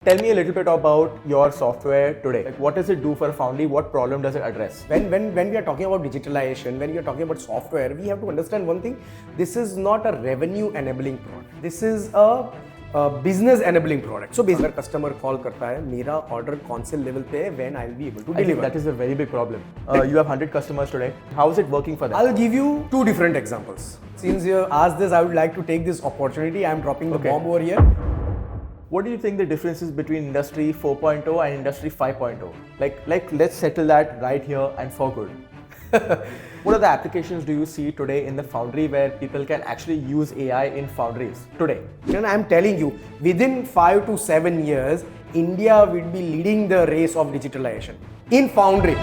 Tell me a little bit about your software today. Like, what does it do for a foundry? What problem does it address? When we are talking about digitalization, when we are talking about software, we have to understand one thing. This is not a revenue enabling product. This is a business enabling product. So basically, customer call करता है, मेरा order कौन से level पे है, when I'll be able to deliver. That is a very big problem. You have 100 customers today. How is it working for them? I'll give you two different examples. Since you asked this, I would like to take this opportunity. I'm dropping the bomb over here. What do you think the difference is between Industry 4.0 and Industry 5.0? Like let's settle that right here and for good. What are the applications do you see today in the foundry where people can actually use AI in foundries today? And I'm telling you, within 5 to 7 years, India will be leading the race of digitalization in foundry.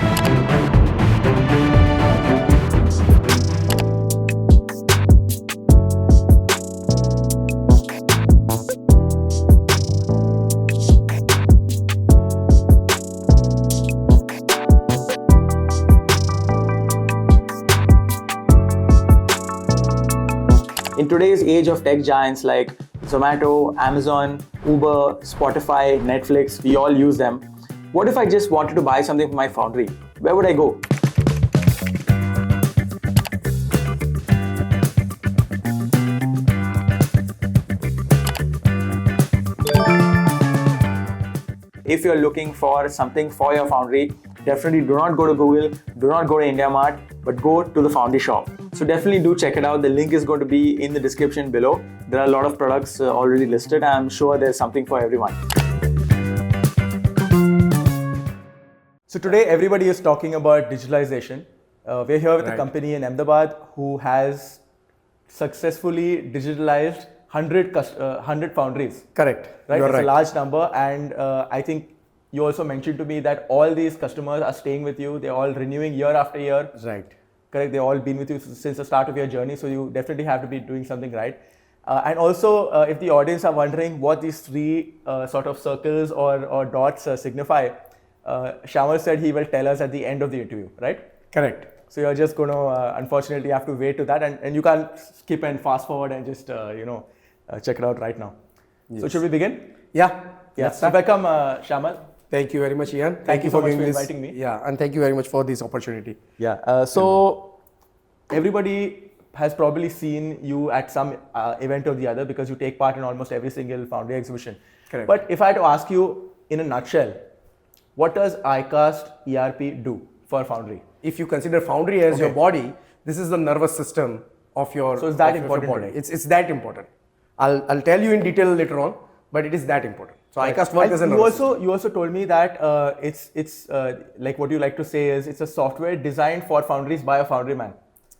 In today's age of tech giants like Zomato, Amazon, Uber, Spotify, Netflix, we all use them. What if I just wanted to buy something for my foundry? Where would I go? If you're looking for something for your foundry, definitely do not go to Google, do not go to IndiaMart, but go to the Foundry shop. So definitely do check it out. The link is going to be in the description below. There are a lot of products already listed. I'm sure there's something for everyone. So today everybody is talking about digitalization. We're here with a company in Ahmedabad who has successfully digitalized 100 foundries. Correct. Right? It's a large number, and I think you also mentioned to me that all these customers are staying with you. They're all renewing year after year. Right. Correct. They've all been with you since the start of your journey. So you definitely have to be doing something right. And also, if the audience are wondering what these three sort of circles or dots signify, Shyamal said he will tell us at the end of the interview, right? Correct. So you're just going to, unfortunately, have to wait to that, and you can't skip and fast forward and just, check it out right now. Yes. So should we begin? Yeah. So welcome, Shyamal. Thank you very much, Ian. Thank you so much for inviting me. Yeah, and thank you very much for this opportunity. Yeah. So everybody has probably seen you at some event or the other because you take part in almost every single Foundry exhibition. Correct. But if I had to ask you in a nutshell, what does iCast ERP do for Foundry? If you consider Foundry as your body, this is the nervous system of your. So it's that important body. It's that important. I'll tell you in detail later on, but it is that important. So iCast works as a nervous system. You also told me that it's like what you like to say is it's a software designed for foundries by a foundry man.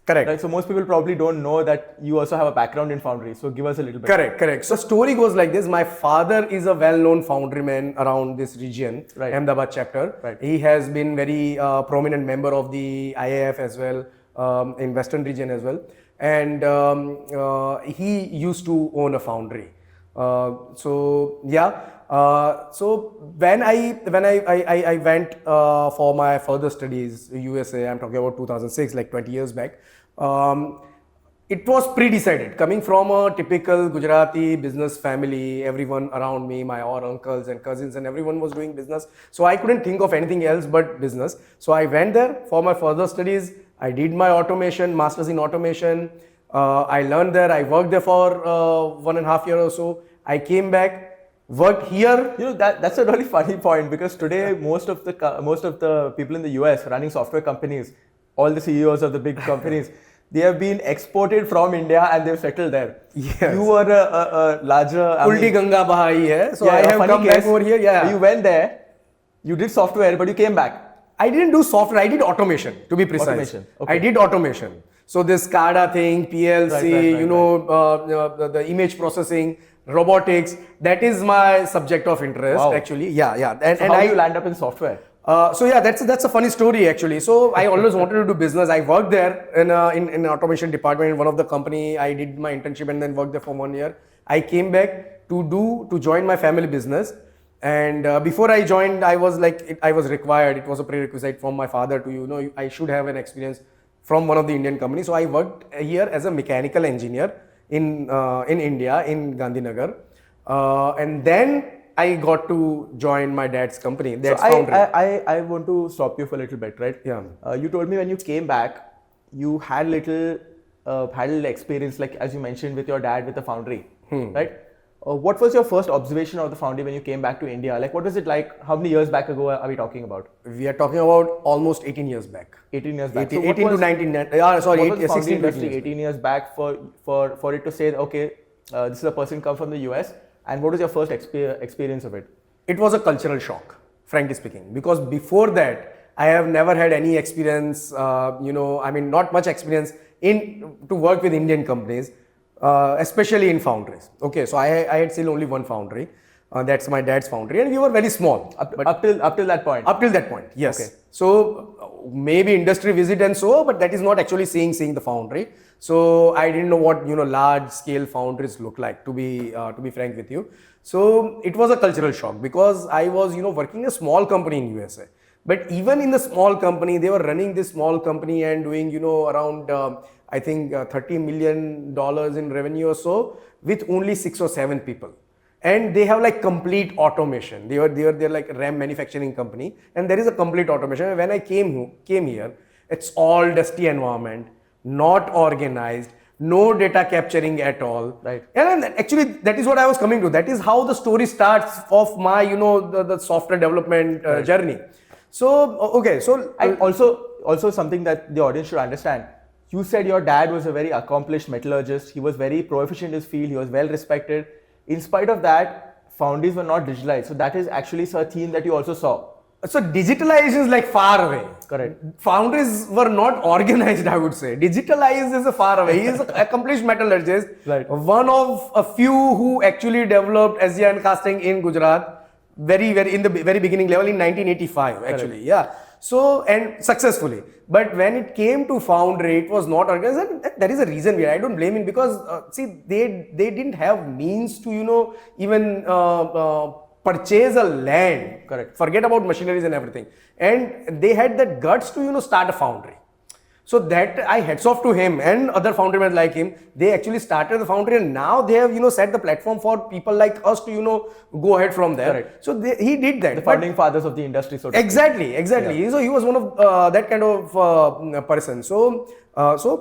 Correct. Right? So most people probably don't know that you also have a background in foundry. So give us a little bit. Correct. So story goes like this. My father is a well-known foundry man around this region, Ahmedabad chapter. Right. He has been very prominent member of the IAF as well, in Western region as well. And he used to own a foundry. So when I went for my further studies USA, I'm talking about 2006, like 20 years back, it was pre-decided. Coming from a typical Gujarati business family, everyone around me, my all uncles and cousins and everyone was doing business. So I couldn't think of anything else but business. So I went there for my further studies. I did my automation, masters in automation. I learned there. I worked there for 1.5 years or so. I came back, worked here. That's a really funny point because today most of the people in the US running software companies, all the CEOs of the big companies, they have been exported from India and they've settled there. Yes. You were a larger. Ulti Ganga Bahai hai. So I have come back over here. Yeah. You went there, you did software, but you came back. I didn't do software. I did automation, to be precise. Automation. Okay. I did automation. So this SCADA thing, PLC, the image processing, robotics, that is my subject of interest actually. Yeah. And how do you land up in software? That's a funny story actually. So I always wanted to do business. I worked there in an automation department in one of the company. I did my internship and then worked there for 1 year. I came back to join my family business. And before I joined, I was required. It was a prerequisite from my father to, I should have an experience from one of the Indian companies. So I worked here as a mechanical engineer in India, in Gandhinagar. And then I got to join my dad's company. So That's Foundry. I want to stop you for a little bit, right? Yeah. You told me when you came back, you had little experience, like as you mentioned, with your dad with the Foundry, right? What was your first observation of the Foundry when you came back to India? Like, what was it like? How many years back ago are we talking about? We are talking about almost 18 years back. 18 years back. 18 to 19. Sorry, what was 16 to 18 years back for it to say, okay, this is a person come from the US, and what was your first experience of it? It was a cultural shock, frankly speaking, because before that, I have never had any experience, not much experience to work with Indian companies, especially in foundries. Okay, so I had still only one foundry. That's my dad's foundry, and we were very small. Up till that point? Up till that point, yes. Okay. So maybe industry visit and so, but that is not actually seeing the foundry. So I didn't know what large scale foundries look like, to be frank with you. So it was a cultural shock because I was working in a small company in USA. But even in the small company, they were running this small company and doing around I think $30 million in revenue or so with only 6 or 7 people. And they have like complete automation. They're like RAM manufacturing company, and there is a complete automation. And when I came here, it's all dusty environment, not organized, no data capturing at all. Right. And actually, that is what I was coming to. That is how the story starts of my the software development journey. So okay, so and also something that the audience should understand. You said your dad was a very accomplished metallurgist. He was very proficient in his field. He was well respected. In spite of that, foundries were not digitalized. So that is actually a theme that you also saw. So digitalization is like far away. Correct. Foundries were not organized, I would say. Digitalize is a far away. He is an accomplished metallurgist. Right. One of a few who actually developed SGN casting in Gujarat, in the very beginning level in 1985, actually. Correct. Yeah. So, and successfully. But when it came to Foundry, it was not organized. And there is a reason where I don't blame him because, they didn't have means to, even purchase a land. Correct. Forget about machineries and everything. And they had the guts to, start a foundry. So that I hats off to him and other foundrymen like him. They actually started the foundry, and now they have, set the platform for people like us to, go ahead from there. Correct. So he did that. The founding fathers of the industry, so to speak. Exactly. Yeah. So he was one of that kind of person. So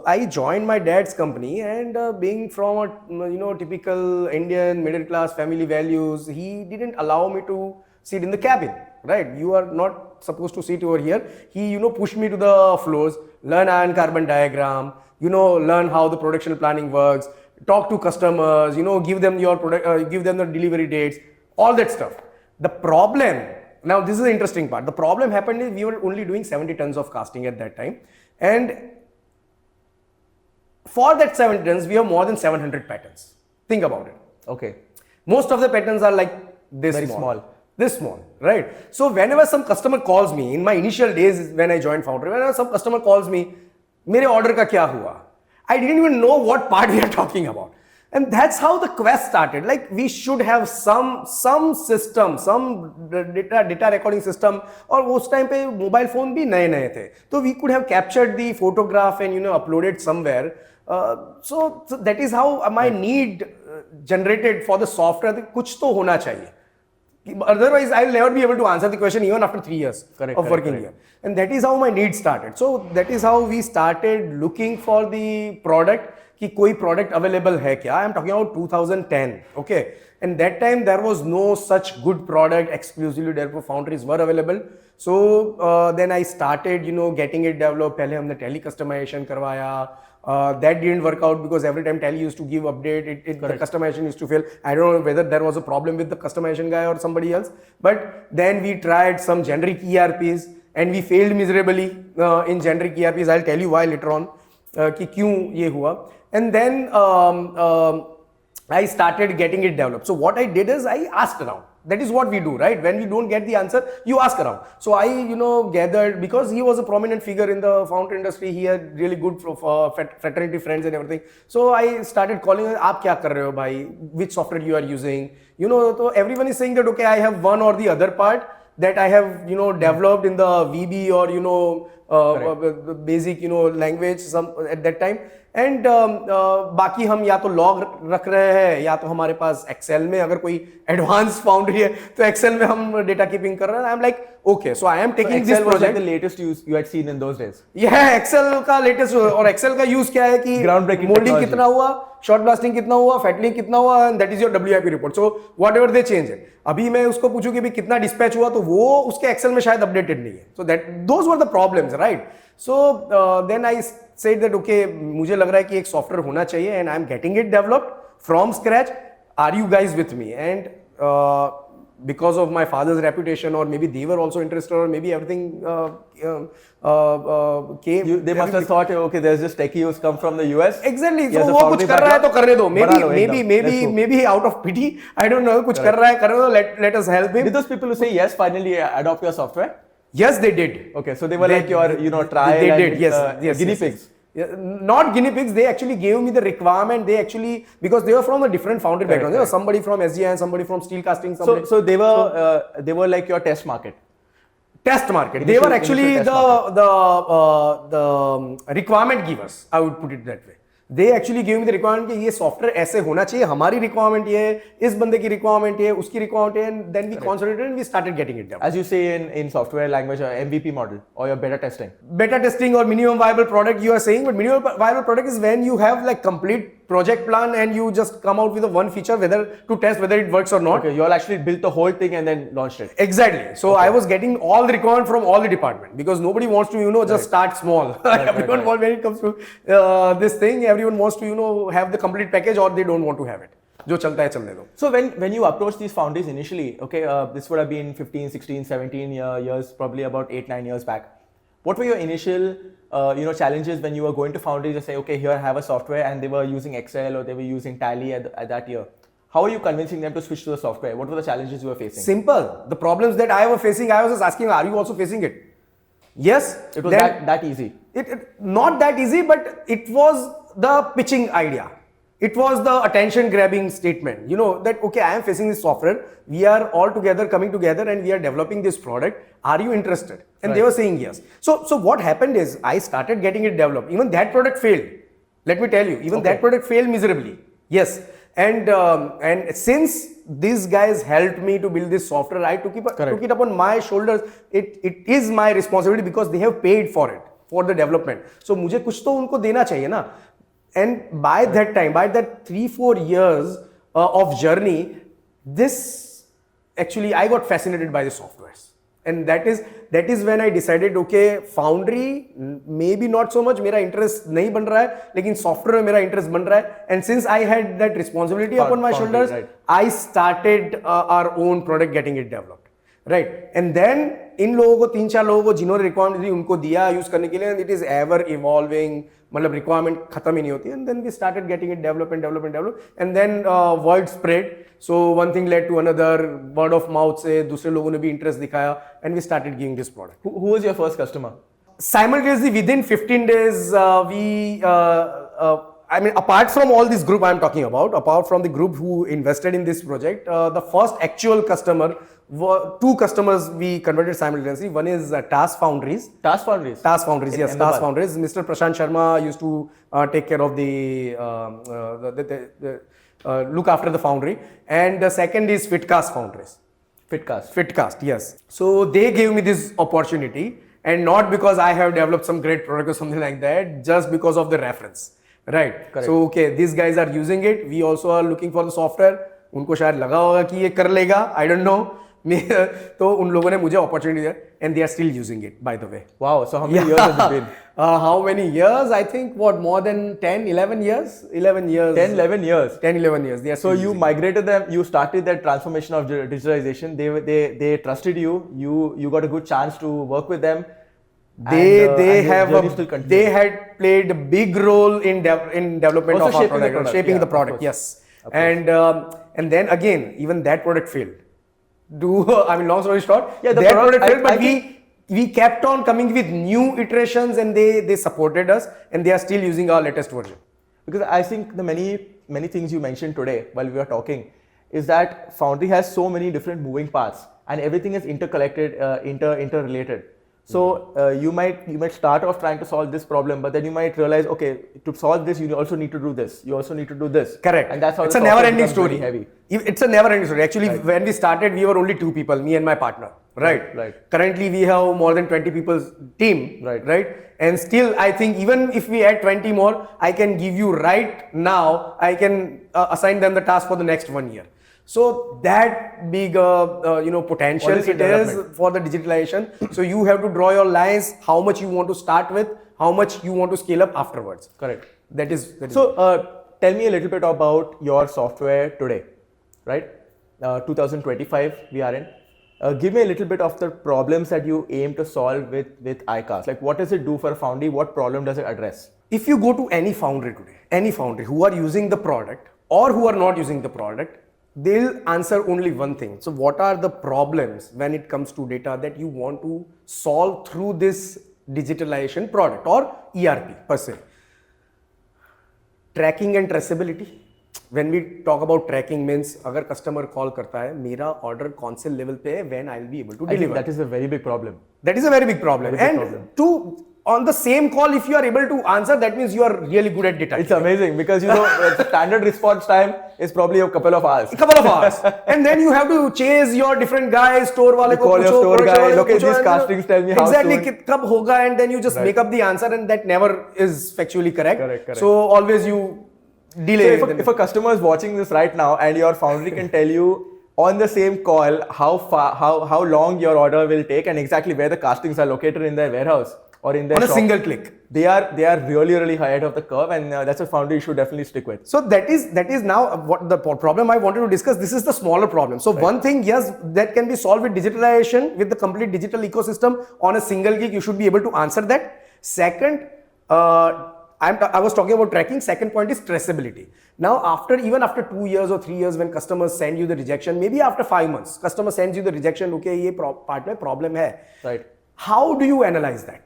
I joined my dad's company, and being from a typical Indian middle class family values, he didn't allow me to sit in the cabin. Right? You are not supposed to sit over here. He pushed me to the floors, learn iron carbon diagram, learn how the production planning works, talk to customers, give them your product, give them the delivery dates, all that stuff. The problem, now this is the interesting part. The problem happened is we were only doing 70 tons of casting at that time, and for that 70 tons, we have more than 700 patents. Think about it. Okay. Most of the patents are like this Very small. This small, right? So whenever some customer calls me, in my initial days when I joined Foundry, whenever some customer calls me, "Mere order ka kya hua?" I didn't even know what part we are talking about. And that's how the quest started. Like, we should have some system, some data recording system. Or उस time पे mobile phone भी नए थे. So we could have captured the photograph and uploaded somewhere. So that is how my need generated for the software. कुछ तो होना चाहिए. Otherwise, I'll never be able to answer the question even after 3 years of working here. And that is how my need started. So that is how we started looking for the product. कि कोई product available है क्या? I'm talking about 2010. Okay. And that time there was no such good product exclusively there for foundries were available. So then I started, getting it developed. पहले हमने tele customization करवाया. That didn't work out because every time Tally used to give update, the customization used to fail. I don't know whether there was a problem with the customization guy or somebody else. But then we tried some generic ERPs and we failed miserably in generic ERPs. I'll tell you why later on. कि क्यों ये हुआ. And then I started getting it developed. So what I did is I asked around. That is what we do, right? When we don't get the answer, you ask around. So I, gathered, because he was a prominent figure in the foundry industry. He had really good fraternity friends and everything. So I started calling, "Aap kya kar rahe ho, bhai? Which software you are using?" So everyone is saying that, okay, I have one or the other part that I have, developed in the VB or, basic, language at that time. And बाकी हम या तो log रख रहे हैं या तो हमारे पास एक्सेल में अगर कोई एडवांस फाउंड्री है तो एक्सेल में हम डेटा कीपिंग कर रहे हैं. I am like okay, so I am taking this project. the latest you had seen in those days. यह एक्सेल का लेटेस्ट. और एक्सेल का यूज क्या है कि Groundbreaking मोल्डिंग technology. कितना हुआ, शॉर्ट ब्लास्टिंग कितना हुआ, फैटलिंग कितना हुआ, and that is your WIP report. So what ever they change है. अभी मैं उसको पूछूं कि भी कितना डिस्पैच हुआ तो वो उसके एक्सेल में शायद अपडेटेड नहीं है. So that those were the problems, right. So then I said that okay, मुझे लग रहा है कि एक सॉफ्टवेयर होना चाहिए and I am getting it developed from scratch. Are you guys with me? And because of my father's reputation, or maybe they were also interested, or maybe everything came. They must have thought, okay, there's this techie who's come from the US. Exactly. He has So a वो foundry कुछ कर रहा है तो करने दो. background. Maybe out of pity, I don't know, कुछ कर रहा है करने दो. Let us help him. Did those people who say yes finally adopt your software? Yes, they did. Okay, so they were like your, trial They and did. Yes, guinea yes, pigs. yes. Yeah, not guinea pigs. They actually gave me the requirement. They actually, because they were from a different foundry background. You know, somebody from SGI and somebody from steel casting. Somebody. So they were like your test market. Test market. They Initial- were actually initial test the requirement givers. I would put it that way. They actually gave me the requirement कि ये software ऐसे होना चाहिए, हमारी requirement ये है, इस बंदे की रिक्वायरमेंट ये है, उसकी रिक्वायरमेंट है, and then we concentrated and we started getting it done. As you say in software language, MVP model or your beta testing. Beta testing or minimum viable product you are saying, but minimum viable product is when you have like complete project plan and you just come out with a one feature whether to test whether it works or not. Okay, you all actually built the whole thing and then launched it. Exactly. So I was getting all the requirement from all the department because nobody wants to just start small. Everyone wants, when it comes to this thing, everyone wants to have the complete package or they don't want to have it. जो चलता है चलने दो. So when you approached these foundries initially, okay, this would have been 15, 16, 17 years, probably about 8-9 years back. What were your initial challenges when you were going to foundries to say, okay, here I have a software, and they were using Excel or they were using Tally at that year? How are you convincing them to switch to the software? What were the challenges you were facing? Simple. The problems that I was facing, I was just asking, are you also facing it? Yes. It was that easy. Not that easy, but it was the pitching idea. It was the attention grabbing statement, that okay, I am facing this software, we are all together coming together and we are developing this product, are you interested? And they were saying yes. So what happened is I started getting it developed. Even that product failed. Let me tell you, even that product failed miserably. Yes. And since these guys helped me to build this software, I took it upon my shoulders. It is my responsibility because they have paid for it, for the development. So मुझे कुछ तो उनको देना चाहिए ना. And by that time, by that 3-4 years of journey, I got fascinated by the softwares. And that is when I decided, okay, Foundry, maybe not so much, मेरा interest नहीं बन रहा है, लेकिन software में मेरा interest बन रहा है. And since I had that responsibility upon my shoulders, I started our own product getting it developed. Right. And then इन लोगों को 3-4 लोगों को जिन्होंने रिक्वायरमेंट दी उनको दिया यूज करने के लिए, and it is ever evolving, मतलब रिक्वायरमेंट खत्म ही नहीं होती. And then we started getting it developed and then word spread. So one thing led to another, word of mouth से दूसरे लोगों ने भी interest दिखाया and we started giving this product. Who was your first customer? Simultaneously within 15 days apart from all this group I'm talking about, apart from the group who invested in this project, the first actual customer, 2 customers we converted simultaneously. One is TAS Foundries. TAS Foundries? TAS Foundries, yes, Ahmedabad. TAS Foundries. Mr. Prashant Sharma used to take care of the look after the foundry. And the second is Fitcast Foundries. Fitcast, yes. So they gave me this opportunity, and not because I have developed some great product or something like that, just because of the reference. Right. Correct. So okay, these guys are using it. We also are looking for the software. उनको शायद लगा होगा कि ये कर लेगा. I don't know. तो उन लोगों ने मुझे opportunity दिया, and they are still using it, by the way. Wow. So how many years has it been? How many years? I think more than 10, 11 years? 11 years. 10, 11 years. 10, 11 years. They are so you migrated them. You started that transformation of digitalization. They trusted you. You got a good chance to work with them. They had played a big role in development also of our product, shaping the product. Yes. And then again, even that product failed. Long story short, that product failed, but we kept on coming with new iterations, and they supported us, and they are still using our latest version. Because I think the many things you mentioned today while we were talking is that Foundry has so many different moving parts, and everything is interconnected, interrelated. So you might start off trying to solve this problem, but then you might realize, okay, to solve this, you also need to do this. You also need to do this. Correct. And that's how it's the a never-ending becomes story. very heavy. It's a never-ending story. Actually, when we started, we were only 2 people, me and my partner. Right. Currently, we have more than 20 people's team. Right. And still, I think even if we add 20 more, I can give you right now, I can assign them the task for the next 1 year. So that big, potential it is for the digitalization. So you have to draw your lines, how much you want to start with, how much you want to scale up afterwards. Correct. That is. So tell me a little bit about your software today, right? 2025 we are in. Give me a little bit of the problems that you aim to solve with iCast. Like, what does it do for a foundry? What problem does it address? If you go to any foundry today, any foundry who are using the product or who are not using the product, they'll answer only one thing. So what are the problems when it comes to data that you want to solve through this digitalization product or ERP per se? Tracking and traceability. When we talk about tracking means अगर customer call करता है मेरा order कौन से level पे है, when I'll be able to deliver. I think that is a very big problem. That is a very big problem. On the same call, if you are able to answer, that means you are really good at data. It's amazing because standard response time is probably a couple of hours. And then you have to chase your different guys, store wale ko call your store guy, look at these castings, tell me how exactly soon. Kab hoga, and then you just make up the answer, and that never is factually correct. So always you delay. So if a customer is watching this right now and your foundry can tell you on the same call how long your order will take and exactly where the castings are located in their warehouse or in their shop, single click, they are really high ahead of the curve, and that's a foundry you should definitely stick with. So that is now what the problem I wanted to discuss. This is the smaller problem. So one thing, yes, that can be solved with digitalization, with the complete digital ecosystem on a single click. You should be able to answer that. Second, I was talking about tracking. Second point is traceability. Now, even after 2 years or 3 years, when customers send you the rejection, maybe after 5 months, customer sends you the rejection. Okay, ये part में problem है. Right. How do you analyze that?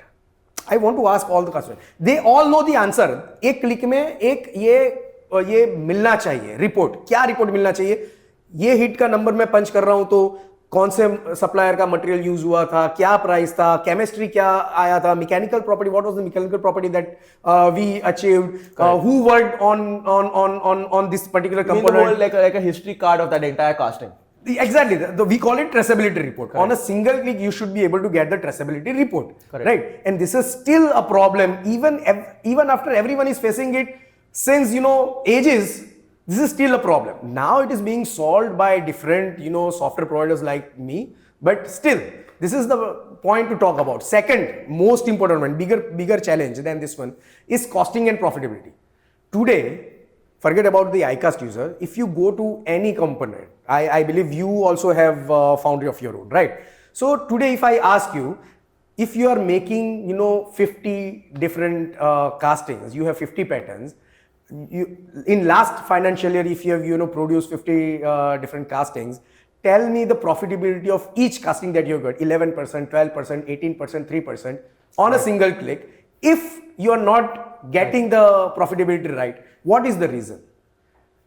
I want to ask all the customers. They all know the answer. एक click में एक ये मिलना चाहिए report. क्या रिपोर्ट मिलना चाहिए? ये हिट का नंबर मैं पंच कर रहा हूं तो कौन से सप्लायर का मटेरियल यूज हुआ था, क्या प्राइस था, केमिस्ट्री क्या आया था, mechanical property, what was the mechanical property that we achieved, who worked on this particular component, like a history card of that entire casting. Exactly. We call it traceability report. Correct. On a single click, you should be able to get the traceability report. Correct. Right? And this is still a problem, even after everyone is facing it since ages. This is still a problem. Now it is being solved by different software providers like me. But still, this is the point to talk about. Second, most important one, bigger challenge than this one is costing and profitability. Today, forget about the iCast user. If you go to any component, I believe you also have Foundry of your own, right? So today, if I ask you, if you are making 50 different castings, you have 50 patterns. In last financial year, if you have produced 50 different castings, tell me the profitability of each casting that you got, 11%, 12%, 18%, 3% on a single click. If you are not getting the profitability right, what is the reason?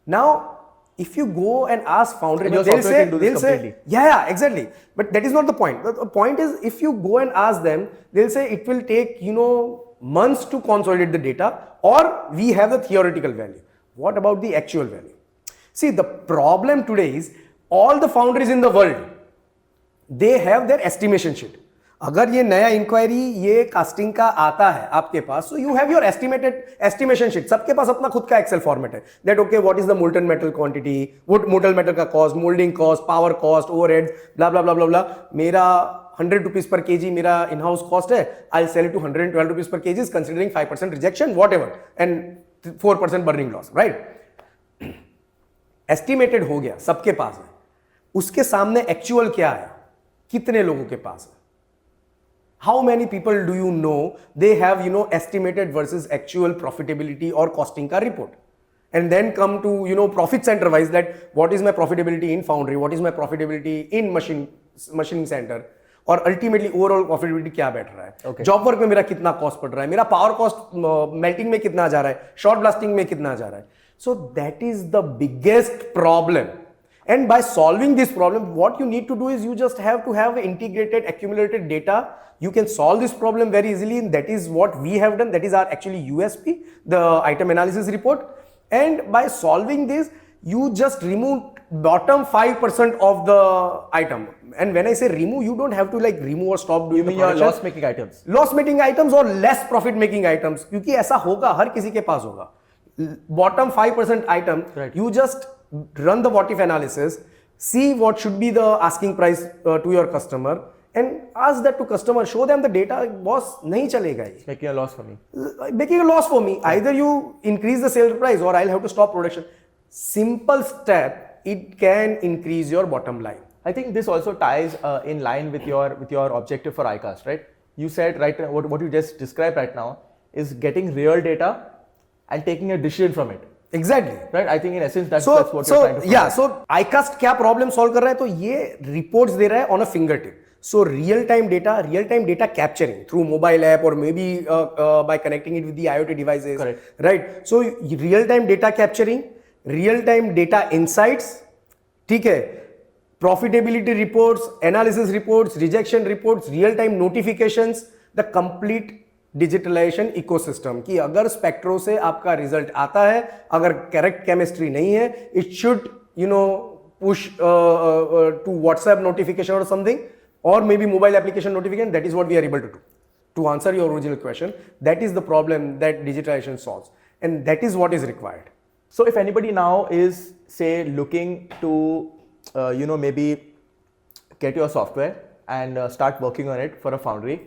Now, if you go and ask Foundry, they'll say, yeah, exactly. But that is not the point. The point is, if you go and ask them, they'll say it will take, months to consolidate the data, or we have the theoretical value. What about the actual value? See, the problem today is all the foundries in the world, they have their estimation sheet. अगर ये नया inquiry ये casting का आता है आपके पास, so you have your estimation sheet. सबके पास अपना खुद का एक्सेल फॉर्मेट है. That okay, what is the molten metal quantity, what molten metal का cost, molding cost, power cost, overheads, blah blah blah blah blah. मेरा 100 rupees per kg मेरा in-house cost है. I'll sell it to 112 rupees per kg, considering 5% rejection, whatever, and 4% burning loss, right? Estimated हो गया, सबके पास है. उसके सामने actual क्या है? कितने लोगों के पास है? How many people do you know they have estimated versus actual profitability or costing ka report? And then come to profit center wise, that what is my profitability in foundry, what is my profitability in machining center, और ultimately overall profitability क्या बैठ रहा है? Okay. Job work में मेरा कितना cost पड़ रहा है, मेरा power cost melting में कितना जा रहा है, short blasting में कितना जा रहा है. So that is the biggest problem. And by solving this problem, what you need to do is you just have to have integrated, accumulated data. You can solve this problem very easily, and that is what we have done. That is our actually USP, the item analysis report. And by solving this, you just remove bottom 5% of the item. And when I say remove, you don't have to like remove or stop doing. You mean your loss-making items? Loss-making items or less profit-making items. क्योंकि ऐसा होगा, हर किसी के पास होगा. Bottom 5% item, right. You just run the what if analysis, see what should be the asking price to your customer, and ask that to customer, show them the data. Boss, nahi chalega ye. Making a loss for me. Making a loss for me. Either you increase the sales price or I'll have to stop production. Simple step, it can increase your bottom line. I think this also ties in line with your objective for iCast, right? You said right what you just described right now is getting real data and taking a decision from it. Exactly. Right? I think in essence that's what you're trying to find. Yeah, so iCast क्या problem solve कर रहा है तो ये reports दे रहा है on a fingertip. So real time data capturing through mobile app or maybe by connecting it with the IoT devices. Correct. Right. So real time data capturing, real time data insights, ठीक है. Profitability reports, analysis reports, rejection reports, real time notifications, the complete digitalization ecosystem कि अगर spectro से आपका result आता है, अगर correct chemistry नहीं है, it should push to WhatsApp notification और समथिंग और maybe mobile application notification. That is what we are able to do to answer your original question. That is the problem that digitalization solves and that is what is required. So if anybody now is say looking to maybe get your software and start working on it for a foundry,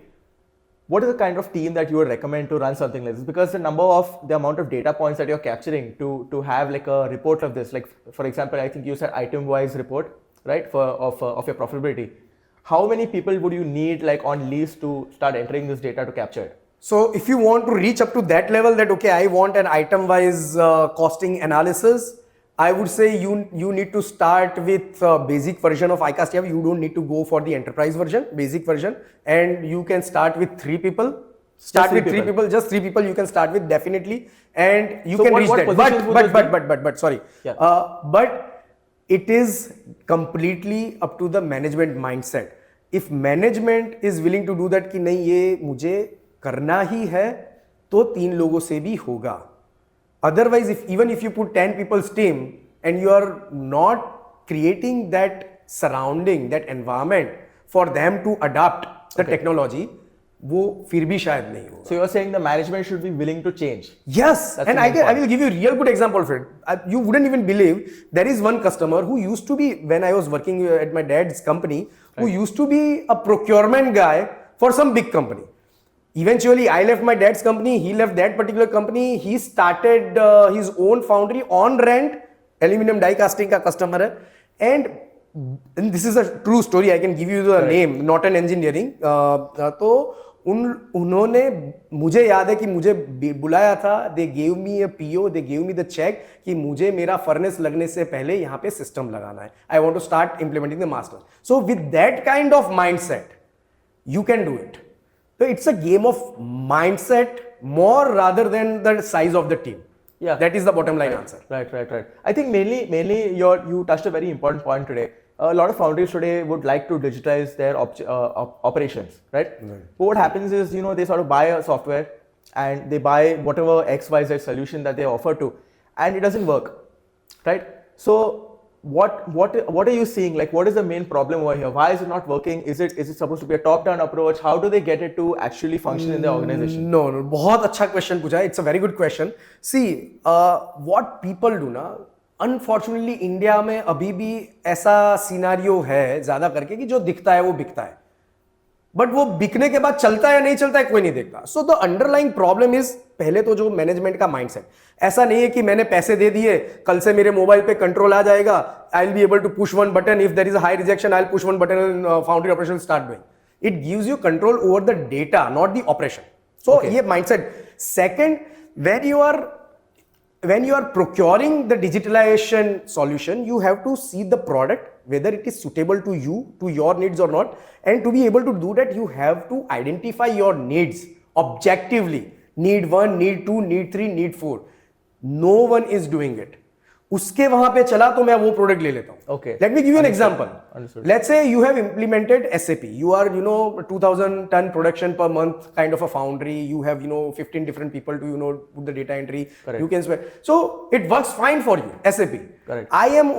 what is the kind of team that you would recommend to run something like this? Because the amount of data points that you're capturing to have like a report of this, like for example, I think you said item-wise report, right, of your profitability. How many people would you need like on lease to start entering this data to capture it? So if you want to reach up to that level that, okay, I want an item-wise costing analysis, I would say you need to start with basic version of iCast. You don't need to go for the enterprise version, basic version, and you can start with 3 people. Just three people you can start with definitely, and you can reach that. But sorry, but it is completely up to the management mindset. If management is willing to do that कि नहीं ये मुझे करना ही है तो 3 लोगों से भी होगा. Otherwise, even if you put 10 people's team and you are not creating that surrounding, that environment for them to adopt the technology, वो फिर भी शायद नहीं होगा. So you're saying the management should be willing to change? Yes, and I will give you a real good example of it. You wouldn't even believe there is one customer who used to be, when I was working at my dad's company, who used to be a procurement guy for some big company. Eventually, I left my dad's company, he left that particular company, he started his own foundry on rent, aluminum die casting का customer है, and this is a true story, I can give you the name, Norton Engineering. तो उन्होंने मुझे याद है कि मुझे बुलाया था, they gave me a PO, they gave me the check कि मुझे मेरा फर्नेस लगने से पहले यहाँ पे सिस्टम लगाना है. I want to start implementing the master. So with that kind of mindset, you can do it. So it's a game of mindset more rather than the size of the team. Yeah, that is the bottom line answer. Right. I think mainly you touched a very important point today. A lot of foundries today would like to digitize their operations, right? But what happens is they sort of buy a software and they buy whatever XYZ solution that they offer to, and it doesn't work, right? So what are you seeing? Like, what is the main problem over here? Why is it not working? Is it supposed to be a top-down approach? How do they get it to actually function in the organization? No, बहुत अच्छा question पूछा. It's a very good question. See, what people do ना, unfortunately India में अभी भी ऐसा scenario है ज़्यादा करके कि जो दिखता है वो बिकता है, बट वो बिकने के बाद चलता है या नहीं चलता है कोई नहीं देखता. So the underlying problem is पहले तो जो मैनेजमेंट का माइंडसेट. ऐसा नहीं है कि मैंने पैसे दे दिए, कल से मेरे मोबाइल पे कंट्रोल आ जाएगा, I will be able to push one button, if there is a high rejection I will push one button and foundry operation start doing. It gives you control over the data, not the operation. So ये mindset. Second, when you are procuring the digitalization solution, you have to see the product, whether it is suitable to you, to your needs or not. And to be able to do that, you have to identify your needs objectively. Need 1, need 2, need 3, need 4. No one is doing it. उसके वहां पे चला तो मैं वो product ले लेता हूं. Okay. Let me give you an example. Understood. Let's say you have implemented SAP. You are 2000 ton production per month kind of a foundry. You have 15 different people to put the data entry. Correct. You can spend. So it works fine for you, SAP. Correct. I am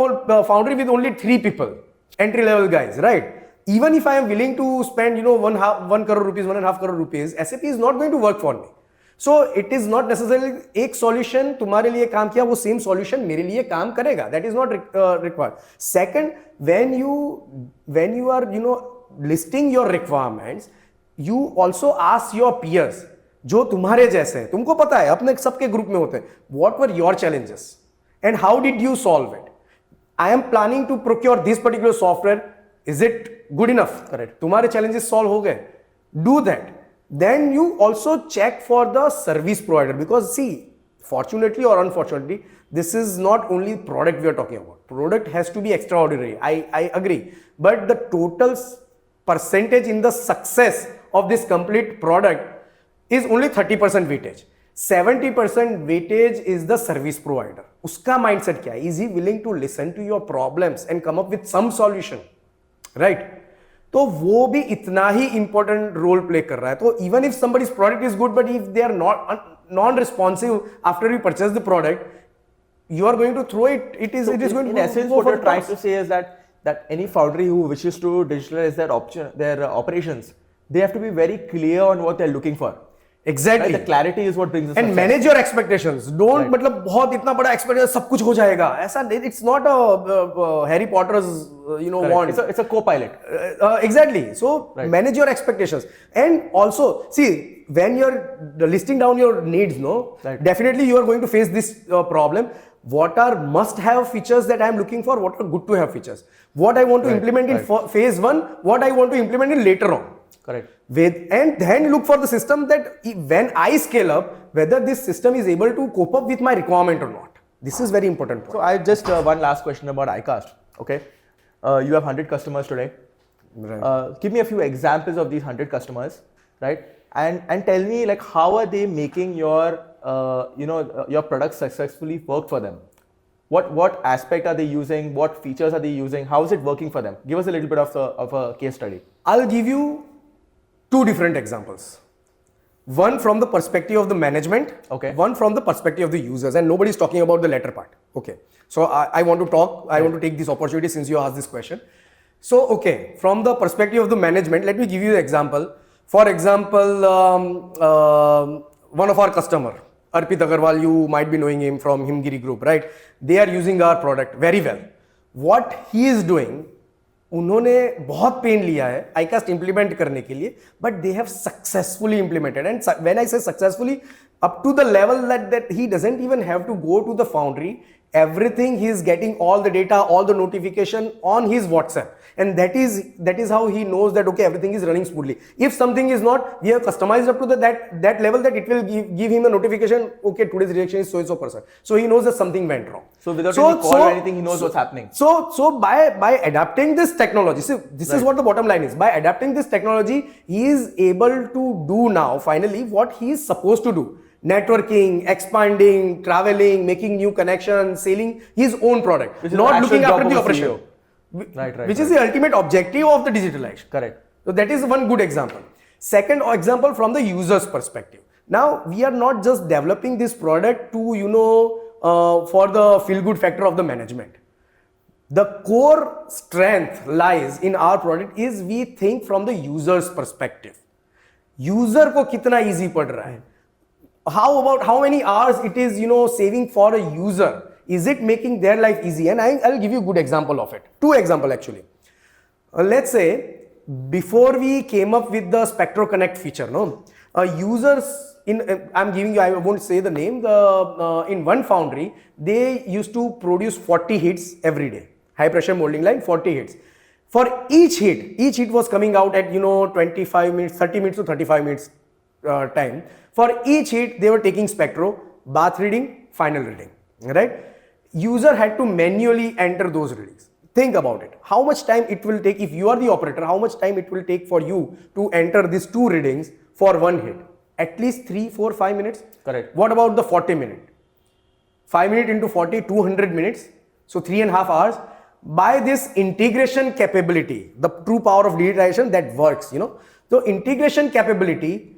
foundry with only 3 people, entry level guys, right? Even if I am willing to spend 1 crore rupees, 1.5 crore rupees, SAP is not going to work for me. So it is not necessarily एक solution तुम्हारे लिए काम किया वो same solution मेरे लिए काम करेगा. That is not required. Second, when you are listing your requirements, you also ask your peers जो तुम्हारे जैसे हैं, तुमको पता है अपने सबके ग्रुप में होते हैं, what were your challenges and how did you solve it? I am planning to procure this particular software. Is it good enough? Correct. तुम्हारे challenges solve हो गए. Do that. Then you also check for the service provider, because see, fortunately or unfortunately, this is not only product we are talking about. Product has to be extraordinary. I agree. But the total percentage in the success of this complete product is only 30% weightage. 70% weightage is the service provider. Uska mindset kya hai? Is he willing to listen to your problems and come up with some solution? Right? तो वो भी इतना ही important role play कर रहा है. तो even if somebody's product is good, but if they are not non-responsive after you purchase the product, you are going to throw it. It is going to in essence what you're trying to say is that any foundry who wishes to digitalize their operations, they have to be very clear on what they're looking for. Exactly. Right? The clarity is what brings us and success. manage your expectations. Don't Right. मतलब बहुत इतना बड़ा expectation सब कुछ हो जाएगा ऐसा. It's not a Harry Potter's wand. It's a co-pilot. Exactly. So Right. manage your expectations, and also see when you're listing down your needs. Right. Definitely you are going to face this problem. What are must-have features that I am looking for? What are good to have features? What I want to Right. implement in phase 1? What I want to implement in later on? Correct. And then look for the system that when I scale up, whether this system is able to cope up with my requirement or not. This is very important point. So I just one last question about iCast. Okay, you have 100 customers today. Right. Give me a few examples of these 100 customers, right? And tell me like how are they making your your product successfully work for them? What aspect are they using? What features are they using? How is it working for them? Give us a little bit of a case study. I'll give you 2 different examples. One from the perspective of the management, Okay. One from the perspective of the users, and nobody's talking about the latter part. Okay. So I want to talk, I want to take this opportunity since you asked this question. So, okay, from the perspective of the management, let me give you an example. For example, one of our customer, Artifical Agarwal, you might be knowing him from Himgiri Group, right? They are using our product very well. What he is doing, उन्होंने बहुत pen लिया है iCast implement करने के लिए, but they have successfully implemented. And when I say successfully, up to the level that he doesn't even have to go to the foundry. Everything he is getting all the data, all the notification on his WhatsApp, and that is how he knows that okay, everything is running smoothly. If something is not, we have customized up to that level that it will give him a notification. Okay, today's reaction is so and so %. So he knows that something went wrong. So without any call or anything, he knows what's happening. So by adapting this technology, see, this is what the bottom line is. By adapting this technology, he is able to do now finally what he is supposed to do. Networking, expanding, traveling, making new connections, selling his own product, not looking after the operation. Right. Which is the ultimate objective of the digitalization. Correct. So that is one good example. Second example from the user's perspective. Now we are not just developing this product to for the feel-good factor of the management. The core strength lies in our product is we think from the user's perspective. User को कितना easy पड़ रहा है? How many hours it is saving for a user? Is it making their life easy? And I'll give you a good example of it. 2 examples actually. Let's say before we came up with the Spectro Connect feature, users I won't say the name. In one foundry they used to produce 40 hits every day. High pressure molding line, 40 hits. For each hit was coming out at 25 minutes, 30 minutes to 35 minutes time. For each hit, they were taking spectro, bath reading, final reading, right? User had to manually enter those readings. Think about it. How much time it will take if you are the operator? How much time it will take for you to enter these 2 readings for one hit? At least 3, 4, 5 minutes. Correct. What about the 40 minute? 5 minutes into 40, 200 minutes. So 3.5 hours. By this integration capability, the true power of digitalization that works, So integration capability,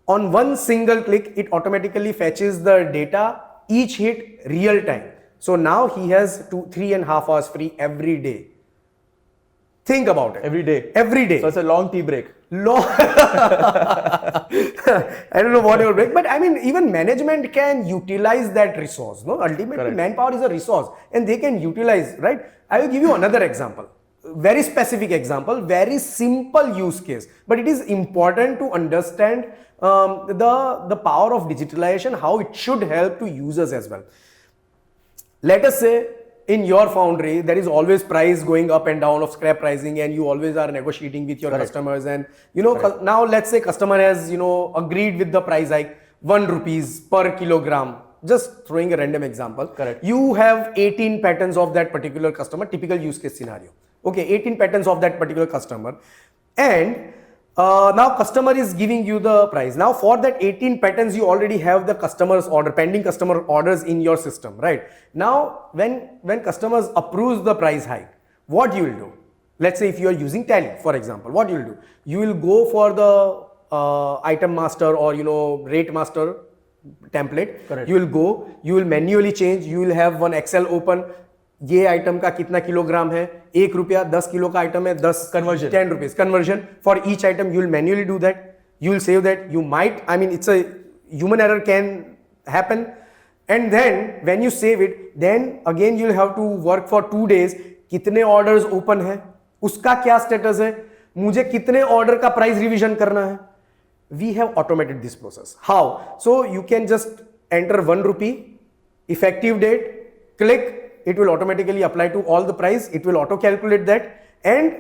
on one single click, it automatically fetches the data, each hit real time. So now he has 3.5 hours free every day. Think about it. Every day. Every day. So it's a long tea break. Long. I don't know what your break, but I mean, even management can utilize that resource. No, ultimately, Correct. manpower is a resource, and they can utilize. Right. I will give you another example. Very specific example. Very simple use case, but it is important to understand the power of digitalization, how it should help to users as well. Let us say in your foundry, there is always price going up and down of scrap pricing, and you always are negotiating with your customers. And now let's say customer has agreed with the price hike, 1 rupees per kilogram. Just throwing a random example. Correct. You have 18 patterns of that particular customer, typical use case scenario. Okay, 18 patterns of that particular customer, and now customer is giving you the price. Now for that 18 patterns, you already have the customer's order, pending customer orders in your system, right? Now when customers approves the price hike, what you will do? Let's say if you are using Tally, for example, what you will do? You will go for the item master or rate master template. Correct. You will go, you will manually change, you will have one Excel open. ये item का कितना kilogram है, 1 रुपया, 10 kilo का item है, 10 conversion, 10 rupees conversion for each item. You will manually do that, you will save that. You might, I mean, it's a human error can happen, and then when you save it, then again you will have to work for 2 days. कितने orders open है, उसका क्या status है, मुझे कितने order का price revision करना है. We have automated this process. How? So you can just enter 1 rupee, effective date, click. It will automatically apply to all the price. It will auto calculate that, and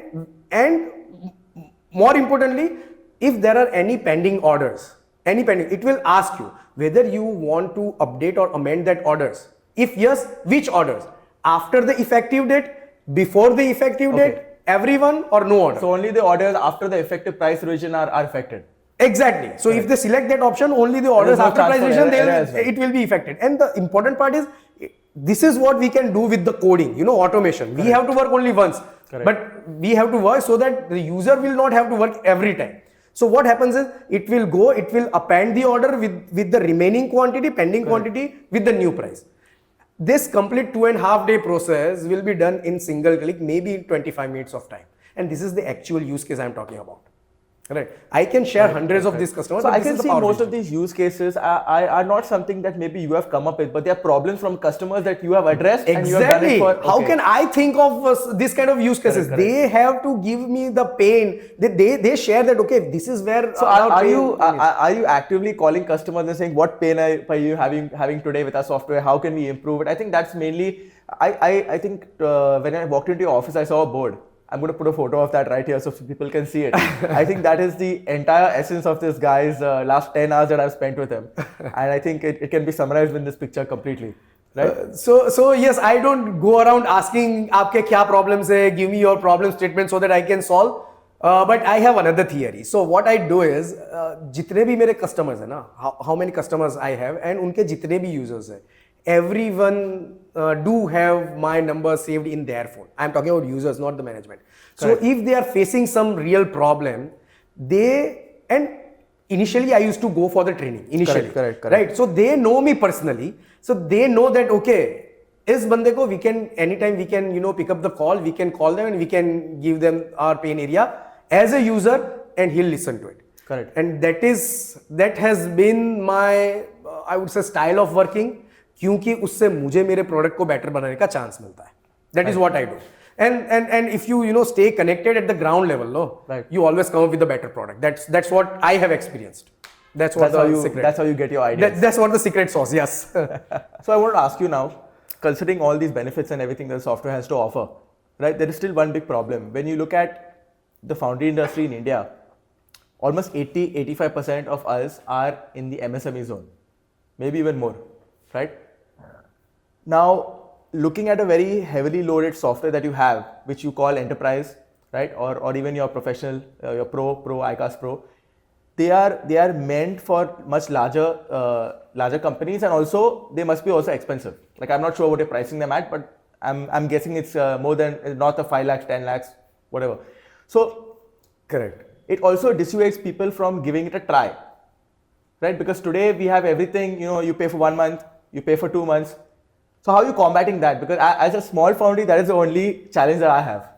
more importantly, if there are any pending orders, it will ask you whether you want to update or amend that orders. If yes, which orders? After the effective date, before the effective date, everyone, or no order? So only the orders after the effective price revision are affected. Exactly. So if they select that option, only the orders after price revision, it will be affected. And the important part is, this is what we can do with the coding, automation. Correct. We have to work only once. Correct. But we have to work so that the user will not have to work every time. So what happens is, it will append the order with the remaining quantity, pending quantity, with the new price. This complete 2.5 day process will be done in single click, maybe in 25 minutes of time. And this is the actual use case I am talking about. Right. I can share hundreds of these customers. So I can see most of these use cases are not something that maybe you have come up with, but they are problems from customers that you have addressed. Exactly. And you have done it for. Okay. How can I think of this kind of use cases? Correct. They have to give me the pain. They share that, okay, this is where. So are you actively calling customers and saying, what pain are you having today with our software? How can we improve it? I think that's mainly. I think when I walked into your office, I saw a board. I'm going to put a photo of that right here so people can see it. I think that is the entire essence of this guy's last 10 hours that I've spent with him. And I think it can be summarized in this picture completely. Right? So yes, I don't go around asking, aapke kya problems hai, give me your problem statement so that I can solve. But I have another theory. So what I do is, jitne bhi mere customers hai na, how many customers I have, and unke jitne bhi users hai, everyone do have my number saved in their phone. I'm talking about users, not the management. Correct. So if they are facing some real problem, and initially I used to go for the training initially. Correct. Right? So they know me personally. So they know that, okay, is bande ko we can, anytime we can, pick up the call, we can call them and we can give them our pain area as a user, and he'll listen to it. Correct. And that has been my, I would say, style of working. क्योंकि उससे मुझे मेरे product को better बनाने का chance मिलता है. That is what I do. And if you stay connected at the ground level, you always come up with a better product. That's what I have experienced. That's how you get your ideas. That's what the secret sauce. Yes. So I want to ask you now, considering all these benefits and everything that the software has to offer, right? There is still one big problem. When you look at the foundry industry in India, almost 80-85% of us are in the MSME zone, maybe even more, right? Now, looking at a very heavily loaded software that you have, which you call enterprise, right? Or even your professional, your pro, iCast Pro, they are meant for much larger companies, and also they must be also expensive. Like I'm not sure what you're pricing them at, but I'm guessing it's more than north of 5 lakhs, 10 lakhs, whatever. So Correct. it also dissuades people from giving it a try, right? Because today we have everything, you pay for 1 month, you pay for 2 months. So how are you combating that? Because as a small foundry, that is the only challenge that I have.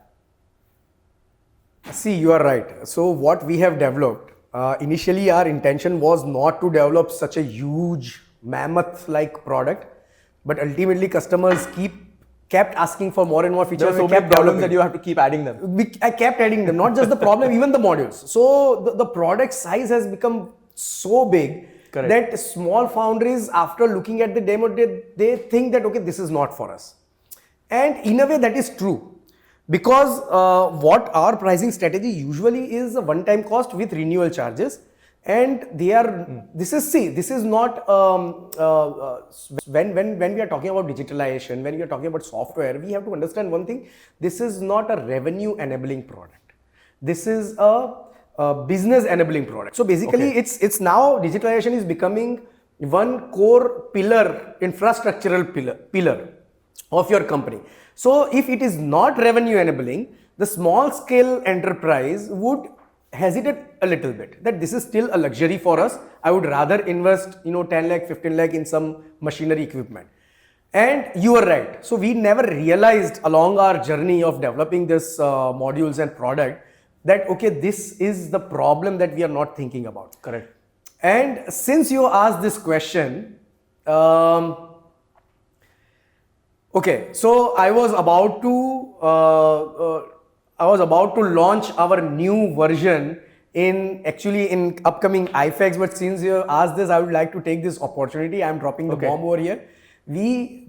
See, you are right. So what we have developed, initially our intention was not to develop such a huge mammoth-like product, but ultimately customers kept asking for more and more features. There are so many problems that you have to keep adding them. I kept adding them, not just the problem, even the modules. So the product size has become so big. Correct. That small foundries, after looking at the demo, they think that, okay, this is not for us. And in a way that is true. Because what our pricing strategy usually is a one-time cost with renewal charges. And they are, this is not, when we are talking about digitalization, when we are talking about software, we have to understand one thing, this is not a revenue enabling product. This is a business enabling product. So basically it's now digitalization is becoming one core pillar, infrastructural pillar of your company. So if it is not revenue enabling, the small scale enterprise would hesitate a little bit that this is still a luxury for us. I would rather invest 10 lakh, 15 lakh in some machinery equipment. And you are right. So we never realized along our journey of developing this modules and product that, okay, this is the problem that we are not thinking about. Correct. And since you asked this question, okay, so I was about to launch our new version in upcoming IFAX, but since you asked this, I would like to take this opportunity. I'm dropping the bomb over here.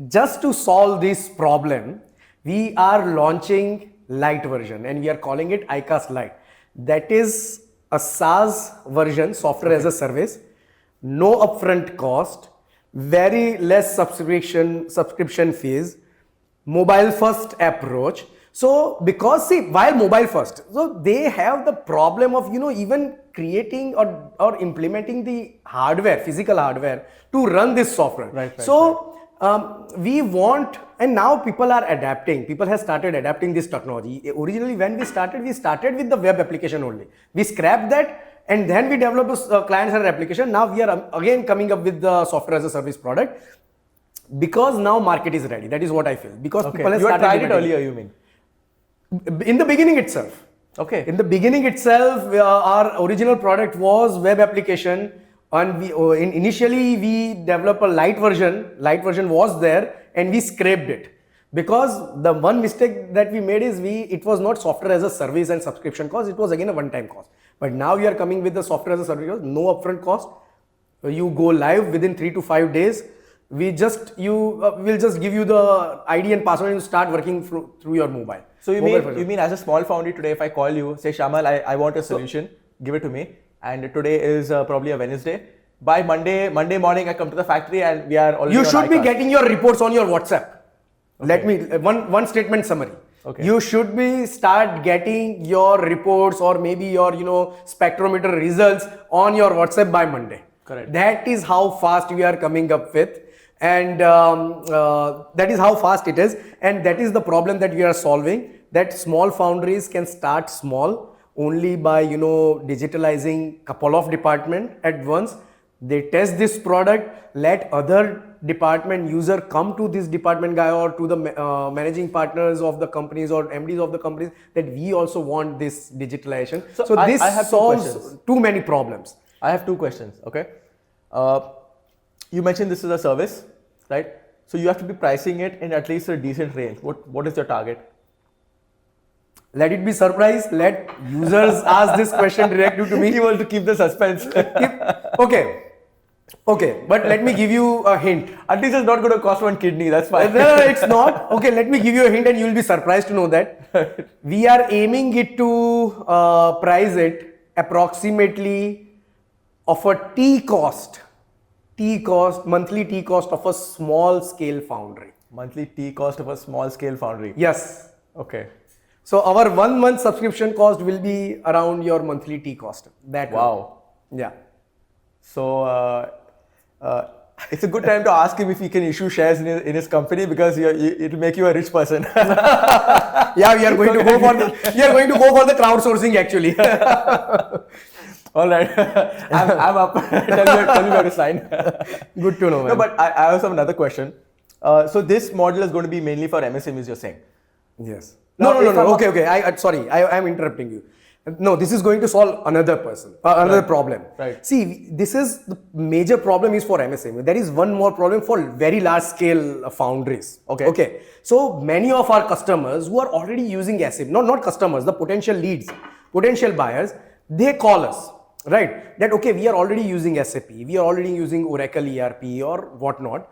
Just to solve this problem, we are launching light version and we are calling it iCast Lite. That is a SaaS version, software as a service, no upfront cost, very less subscription fees, mobile first approach. So because while mobile first, so they have the problem of even creating or implementing the hardware, physical hardware to run this software. Right. We want, and now people are adapting. People have started adapting this technology. Originally, when we started with the web application only. We scrapped that and then we developed a client-server application. Now we are again coming up with the software as a service product because now market is ready. That is what I feel. Because people have started tried it earlier, you mean? In the beginning itself. Okay. In the beginning itself, our original product was web application. And initially we developed a light version. Light version was there and we scraped it because the one mistake that we made is it was not software as a service and subscription cost. It was again a one-time cost. But now we are coming with the software as a service, no upfront cost. You go live within 3 to 5 days. We'll just give you the ID and password and you start working through your mobile. So you mean as a small foundry today, if I call you, say Shyamal, I want a solution, give it to me. And today is probably a Wednesday. By Monday morning, I come to the factory and we are already. You should be getting your reports on your WhatsApp. Okay. Let me one statement summary. Okay. You should be start getting your reports or maybe your spectrometer results on your WhatsApp by Monday. Correct. That is how fast we are coming up with, and that is how fast it is, and that is the problem that we are solving. That small foundries can start small. Only by digitalizing couple of department at once. They test this product, let other department user come to this department guy or to the managing partners of the companies or MDs of the companies that we also want this digitalization. So this solves too many problems. I have 2 questions. Okay, you mentioned this is a service, right? So you have to be pricing it in at least a decent range. What is your target? Let it be surprise. Let users ask this question directly to me. You want to keep the suspense. Okay, but let me give you a hint. At least it's not going to cost 1 kidney. That's fine. No, it's not. Okay, let me give you a hint and you will be surprised to know that. We are aiming it to price it approximately of a monthly T cost of a small scale foundry. Monthly T cost of a small scale foundry. Yes. Okay. So our 1 month subscription cost will be around your monthly T cost. Wow. Yeah. So it's a good time to ask him if he can issue shares in his company, because it'll make you a rich person. Yeah, we are going to go for the crowdsourcing actually. All right, I'm up. tell me where to sign. Good to know, man. No, but I also have another question. So this model is going to be mainly for MSMEs, you're saying? Yes. Now, No. Okay. Sorry, I'm interrupting you. No, this is going to solve another problem. Right. See, this is the major problem is for MSME. There is one more problem for very large scale foundries. Okay. So many of our customers who are already using SAP, not customers, the potential leads, potential buyers, they call us, right? That okay, we are already using SAP, we are already using Oracle ERP or whatnot.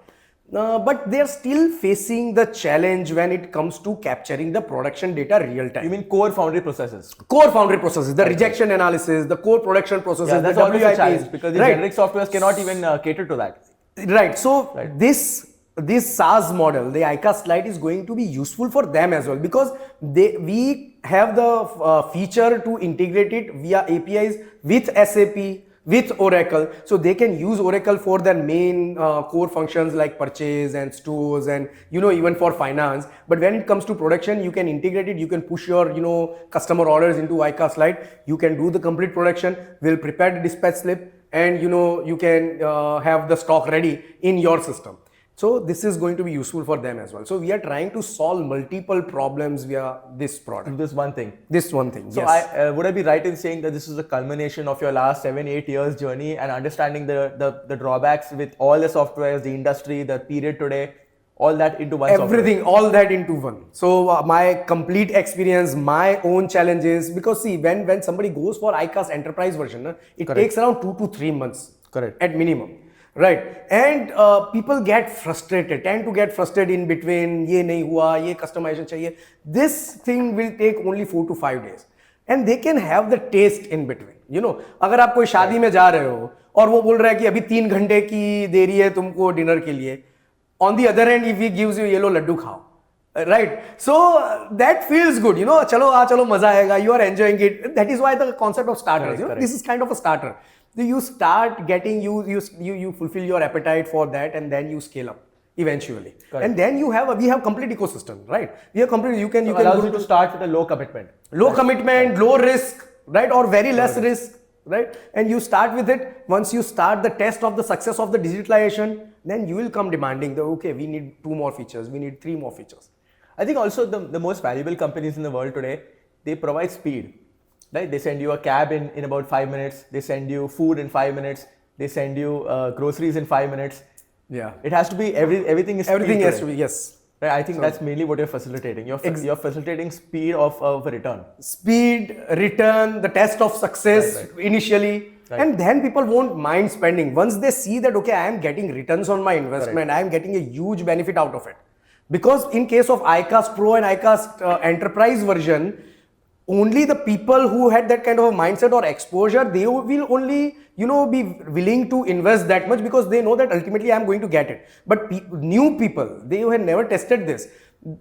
But they are still facing the challenge when it comes to capturing the production data real time. You mean core foundry processes? Core foundry processes, the rejection analysis, the core production processes. Yeah, that's the always a challenge, because the right. generic softwares cannot even cater to that. Right. So this SaaS model, the iCast Lite, is going to be useful for them as well, because we have the feature to integrate it via APIs with SAP, with Oracle, so they can use Oracle for their main core functions like purchase and stores and even for finance. But when it comes to production, you can integrate it, you can push your customer orders into iCast Lite, you can do the complete production, we'll prepare the dispatch slip, and you can have the stock ready in your system. So this is going to be useful for them as well. So we are trying to solve multiple problems via this product. This one thing. So yes. Would I be right in saying that this is a culmination of your last 7-8 years journey and understanding the drawbacks with all the softwares, the industry, the period today, all that into one everything, software? all that into one. So my complete experience, my own challenges, because see, when somebody goes for iCast enterprise version, it takes around 2 to 3 months. Correct. At minimum. Right, and people tend to get frustrated in between. ये नहीं हुआ, ये customization चाहिए. This thing will take only 4 to 5 days, and they can have the taste in between. अगर आप कोई शादी में जा रहे हो और वो बोल रहा है कि अभी 3 घंटे की देरी है तुमको डिनर के लिए. On the other hand, if he gives you ये लो लड्डू खाओ. Right, so that feels good. चलो मजा आएगा. You are enjoying it. That is why the concept of starters. This is kind of a starter. You start getting you fulfill your appetite for that, and then you scale up eventually. Correct. And then we have complete ecosystem, right? We have complete. You can allows you to start with a low commitment. Low risk, right? Or very less risk, right? And you start with it. Once you start the test of the success of the digitalization, then you will come demanding that okay, we need 2 more features, we need 3 more features. I think also the most valuable companies in the world today, they provide speed. Right? They send you a cab in about 5 minutes. They send you food in 5 minutes. They send you groceries in 5 minutes. Yeah. It has to be everything has to be, yes. Right? I think that's mainly what you're facilitating. You're facilitating speed of a return. Speed, return, the test of success initially. Right. And then people won't mind spending. Once they see that, okay, I am getting returns on my investment, I am getting a huge benefit out of it. Because in case of iCast Pro and iCast Enterprise version, only the people who had that kind of a mindset or exposure, they will only, be willing to invest that much, because they know that ultimately I am going to get it. But new people, they have never tested this.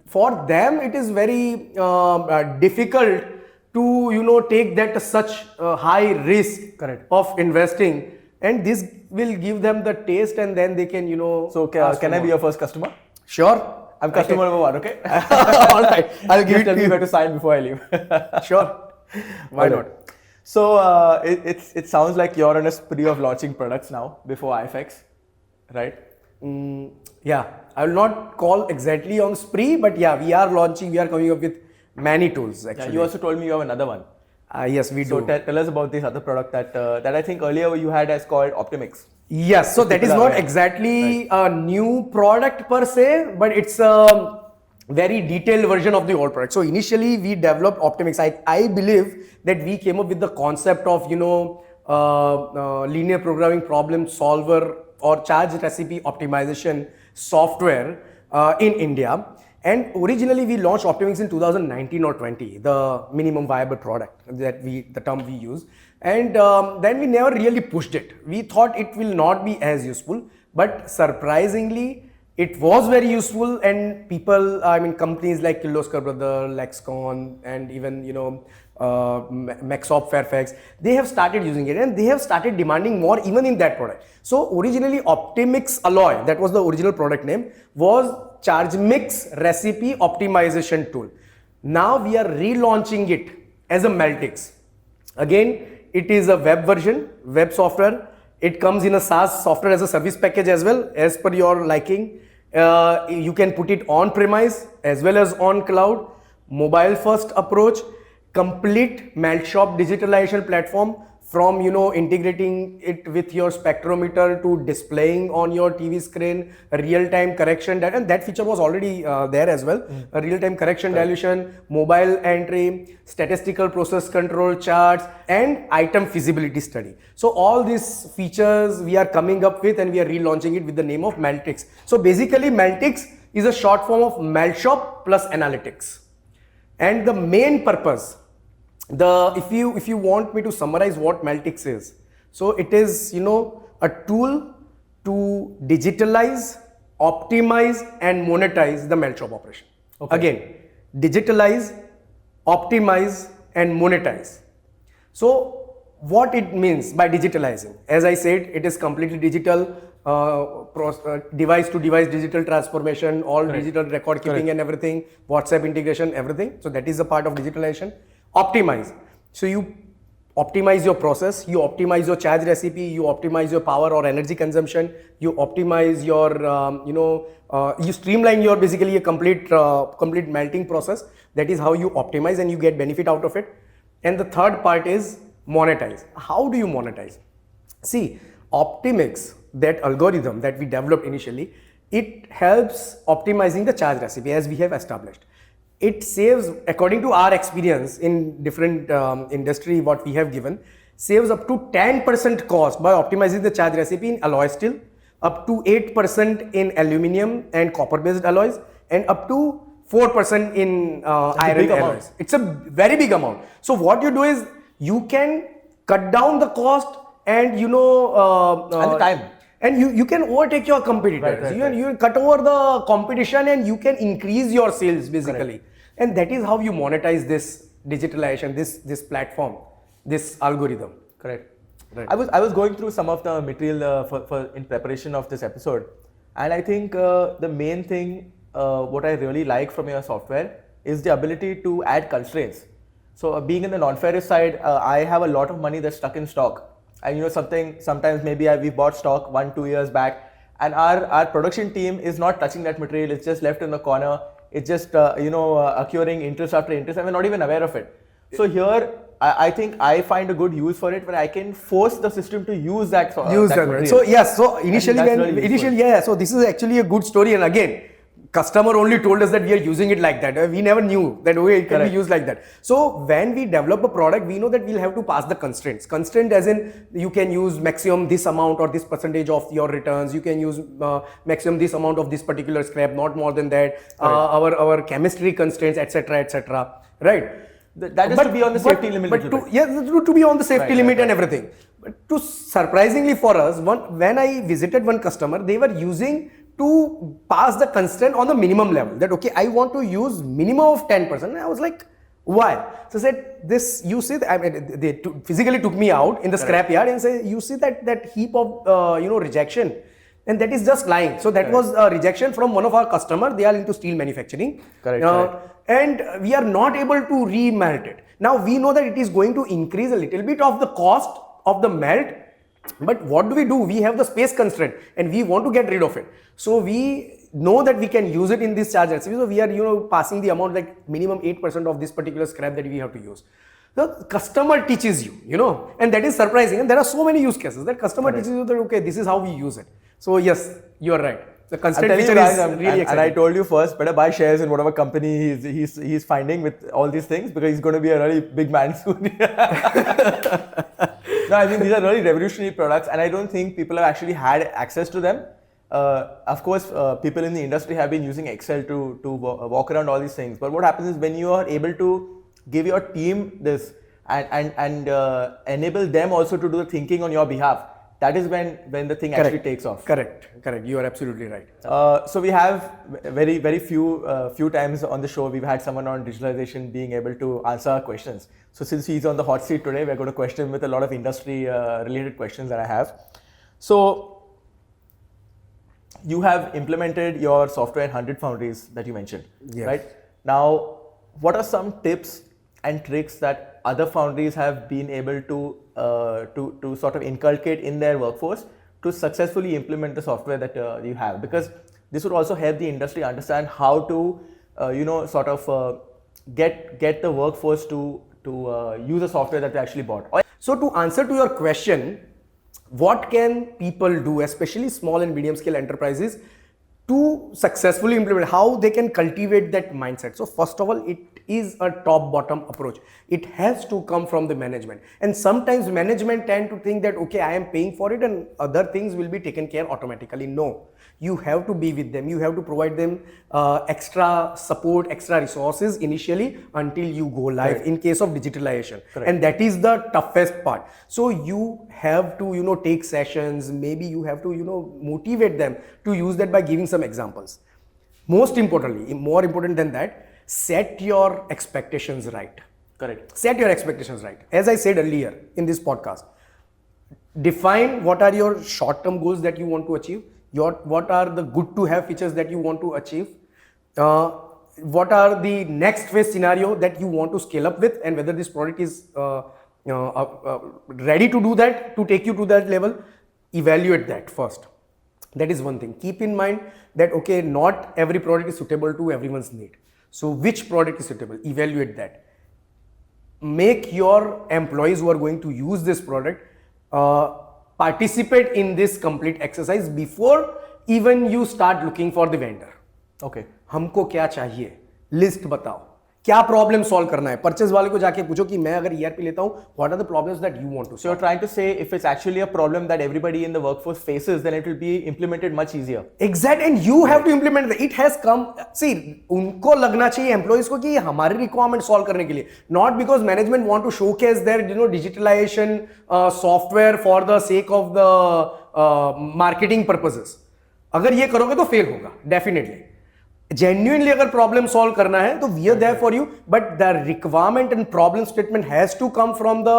For them, it is very difficult to, take that such high risk of investing. And this will give them the taste, and then they can, So can I be your first customer? Sure. I'm customer number 1, okay? All right. I'll give it to you. Tell me where to sign before I leave. Sure. Why not? So it sounds like you're on a spree of launching products now before IFX, right? Yeah. I will not call exactly on spree, but yeah, we are coming up with many tools actually. Yeah, you also told me you have another one. Yes, we do. So tell us about this other product that I think earlier you had as called Optimix. Yes, so that is not exactly a new product per se, but it's a very detailed version of the old product. So initially we developed Optimix. I believe that we came up with the concept of, linear programming problem solver or charge recipe optimization software in India. And originally we launched Optimix in 2019 or 20, the minimum viable product the term we use. And then we never really pushed it. We thought it will not be as useful, but surprisingly, it was very useful, and people, companies like Kirloskar Brother, Lexicon, and even, Maxop Fairfax, they have started using it and they have started demanding more even in that product. So originally Optimix Alloy, that was the original product name, was charge mix recipe optimization tool. Now we are relaunching it as a Meltix. Again, it is a web version, web software. It comes in a SaaS, software as a service package as well, as per your liking. You can put it on premise as well as on cloud. Mobile first approach, complete melt shop digitalization platform, from integrating it with your spectrometer to displaying on your TV screen, real-time correction, and that feature was already there as well. A real-time correction dilution, mobile entry, statistical process control charts, and item feasibility study. So all these features we are coming up with and we are relaunching it with the name of Meltix. So basically Meltix is a short form of melt shop plus analytics. And the main purpose, if you want me to summarize what Meltix is, so it is a tool to digitalize, optimize and monetize the melt shop operation. Okay. Again, digitalize, optimize and monetize. So what it means by digitalizing, as I said, it is completely digital, device to device digital transformation, all digital record keeping and everything, WhatsApp integration, everything. So that is a part of digitalization. Optimize. So you optimize your process, you optimize your charge recipe, you optimize your power or energy consumption, you optimize your, you streamline your basically a complete melting process. That is how you optimize and you get benefit out of it. And the third part is monetize. How do you monetize? See, Optimix, that algorithm that we developed initially, it helps optimizing the charge recipe as we have established. It saves, according to our experience in different industry, what we have given, saves up to 10% cost by optimizing the charge recipe in alloy steel, up to 8% in aluminum and copper based alloys, and up to 4% in iron alloys. It's a very big amount. So what you do is you can cut down the cost and and the time. And you can overtake your competitors. You cut over the competition and you can increase your sales basically. Correct. And that is how you monetize this digitalization, this platform, this algorithm. Correct. Right. I was going through some of the material for in preparation of this episode, and I think the main thing what I really like from your software is the ability to add constraints. So being in the non-ferrous side, I have a lot of money that's stuck in stock. And sometimes maybe we bought stock 1-2 years back, and our production team is not touching that material. It's just left in the corner. It's just accruing interest after interest, and we're not even aware of it. So here, I think I find a good use for it where I can force the system to use that material. So yes, so initially so this is actually a good story, and again, customer only told us that we are using it like that. We never knew that it can be used like that. So when we develop a product, we know that we'll have to pass the constraints. Constraint as in you can use maximum this amount or this percentage of your returns. You can use maximum this amount of this particular scrap, not more than that. Our chemistry constraints, etc. Right? That is to be on the safety limit. To be on the safety limit and everything. But surprisingly for us, when I visited one customer, they were using to pass the constraint on the minimum level, that okay, I want to use minimum of 10%. And I was like, why? So I said, this, you see, they physically took me out in the scrap yard and say, you see that heap of rejection, and that is just lying. So that was a rejection from one of our customer. They are into steel manufacturing. And we are not able to remelt it. Now we know that it is going to increase a little bit of the cost of the melt. But what do? We have the space constraint and we want to get rid of it. So we know that we can use it in this charge recipe. So we are passing the amount like minimum 8% of this particular scrap that we have to use. The customer teaches you, and that is surprising. And there are so many use cases that customer teaches you that okay, this is how we use it. So yes, you are right. The constraint feature is really exciting. And I told you first, better buy shares in whatever company he's finding with all these things, because he's going to be a really big man soon. No, I think these are really revolutionary products, and I don't think people have actually had access to them. Of course, people in the industry have been using Excel to walk around all these things. But what happens is when you are able to give your team this and enable them also to do the thinking on your behalf, that is when the thing actually takes off. Correct. You are absolutely right. So we have very few times on the show we've had someone on digitalization being able to answer our questions. So since he's on the hot seat today, we're going to question him with a lot of industry related questions that I have. So you have implemented your software in 100 foundries that you mentioned, Yes. right? Now, what are some tips and tricks that other foundries have been able to sort of inculcate in their workforce to successfully implement the software that you have? Because this would also help the industry understand how to sort of get the workforce to use the software that they actually bought. So to answer to your question, what can people do, especially small and medium scale enterprises, to successfully implement, how they can cultivate that mindset? So first of all, it is a top bottom approach. It has to come from the management, and sometimes management tend to think that okay, I am paying for it and other things will be taken care automatically. No, you have to be with them, you have to provide them extra support, extra resources initially until you go live. Correct. In case of digitalization. Correct. And that is the toughest part. So you have to take sessions, maybe you have to motivate them to use that by giving some examples. Most importantly, more important than that, set your expectations right. Correct. Set your expectations right. As I said earlier in this podcast, define what are your short-term goals that you want to achieve, what are the good to have features that you want to achieve, what are the next phase scenario that you want to scale up with, and whether this product is ready to do that, to take you to that level. Evaluate that first. That is one thing. Keep in mind that okay, not every product is suitable to everyone's need. So which product is suitable? Evaluate that. Make your employees who are going to use this product participate in this complete exercise before even you start looking for the vendor. Okay. हमको क्या चाहिए? List बताओ. क्या problem solve करना है? Purchase वाले को जाके पूछो कि मैं अगर ERP लेता हूं, what are the problems that you want to solve? So you're trying to say if it's actually a problem that everybody in the workforce faces, then it will be implemented much easier. Exactly, and you have to implement that. It has come. See, उनको लगना चाहिए employees को कि हमारी requirement solve करने के लिए, not because management want to showcase their digitalization software for the sake of the marketing purposes. अगर ये करोगे तो fail होगा, definitely. Genuinely अगर problem solve करना है तो we are there for you, but the requirement and problem statement has to come from the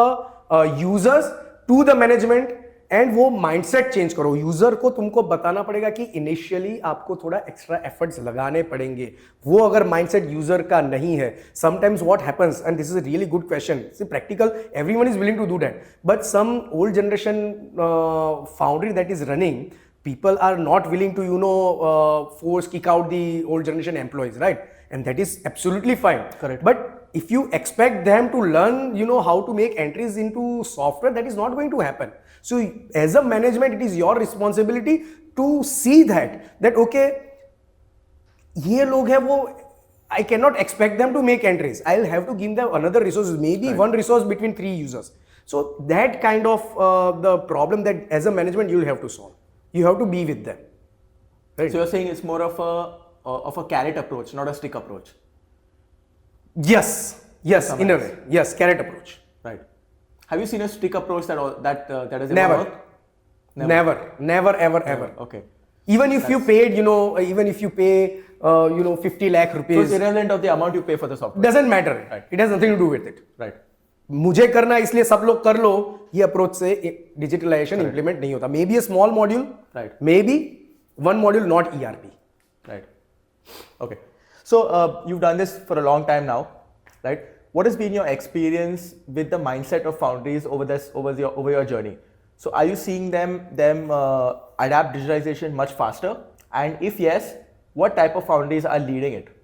users to the management, and वो mindset change करो. User को तुमको बताना पड़ेगा कि initially आपको थोड़ा extra efforts लगाने पड़ेंगे. वो अगर mindset user का नहीं है, sometimes what happens, and this is a really good question. See, practical, everyone is willing to do that, but some old generation foundry that is running, people are not willing to kick out the old generation employees, right? And that is absolutely fine. Correct. But if you expect them to learn how to make entries into software, that is not going to happen. So as a management, it is your responsibility to see that okay, ये लोग हैं वो, I cannot expect them to make entries. I'll have to give them another resource, maybe right. One resource between 3 users. So that kind of the problem that as a management you'll have to solve. You have to be with them. Right? So you're saying it's more of a carrot approach, not a stick approach. Yes, in a way. Yes, carrot approach. Right. Have you seen a stick approach that has never ever worked? Never, ever. Okay. Even if you paid, even if you pay, 50 lakh rupees. So it's irrelevant of the amount you pay for the software. Doesn't matter. Right. It has nothing to do with it. Right. मुझे करना इसलिए सब लोग कर लो, ये approach से digitalisation implement नहीं होता. May be a small module, may be one module, not ERP. Right. Okay. So you've done this for a long time now, right? What has been your experience with the mindset of foundries over your journey? So are you seeing them adapt digitalization much faster? And if yes, what type of foundries are leading it?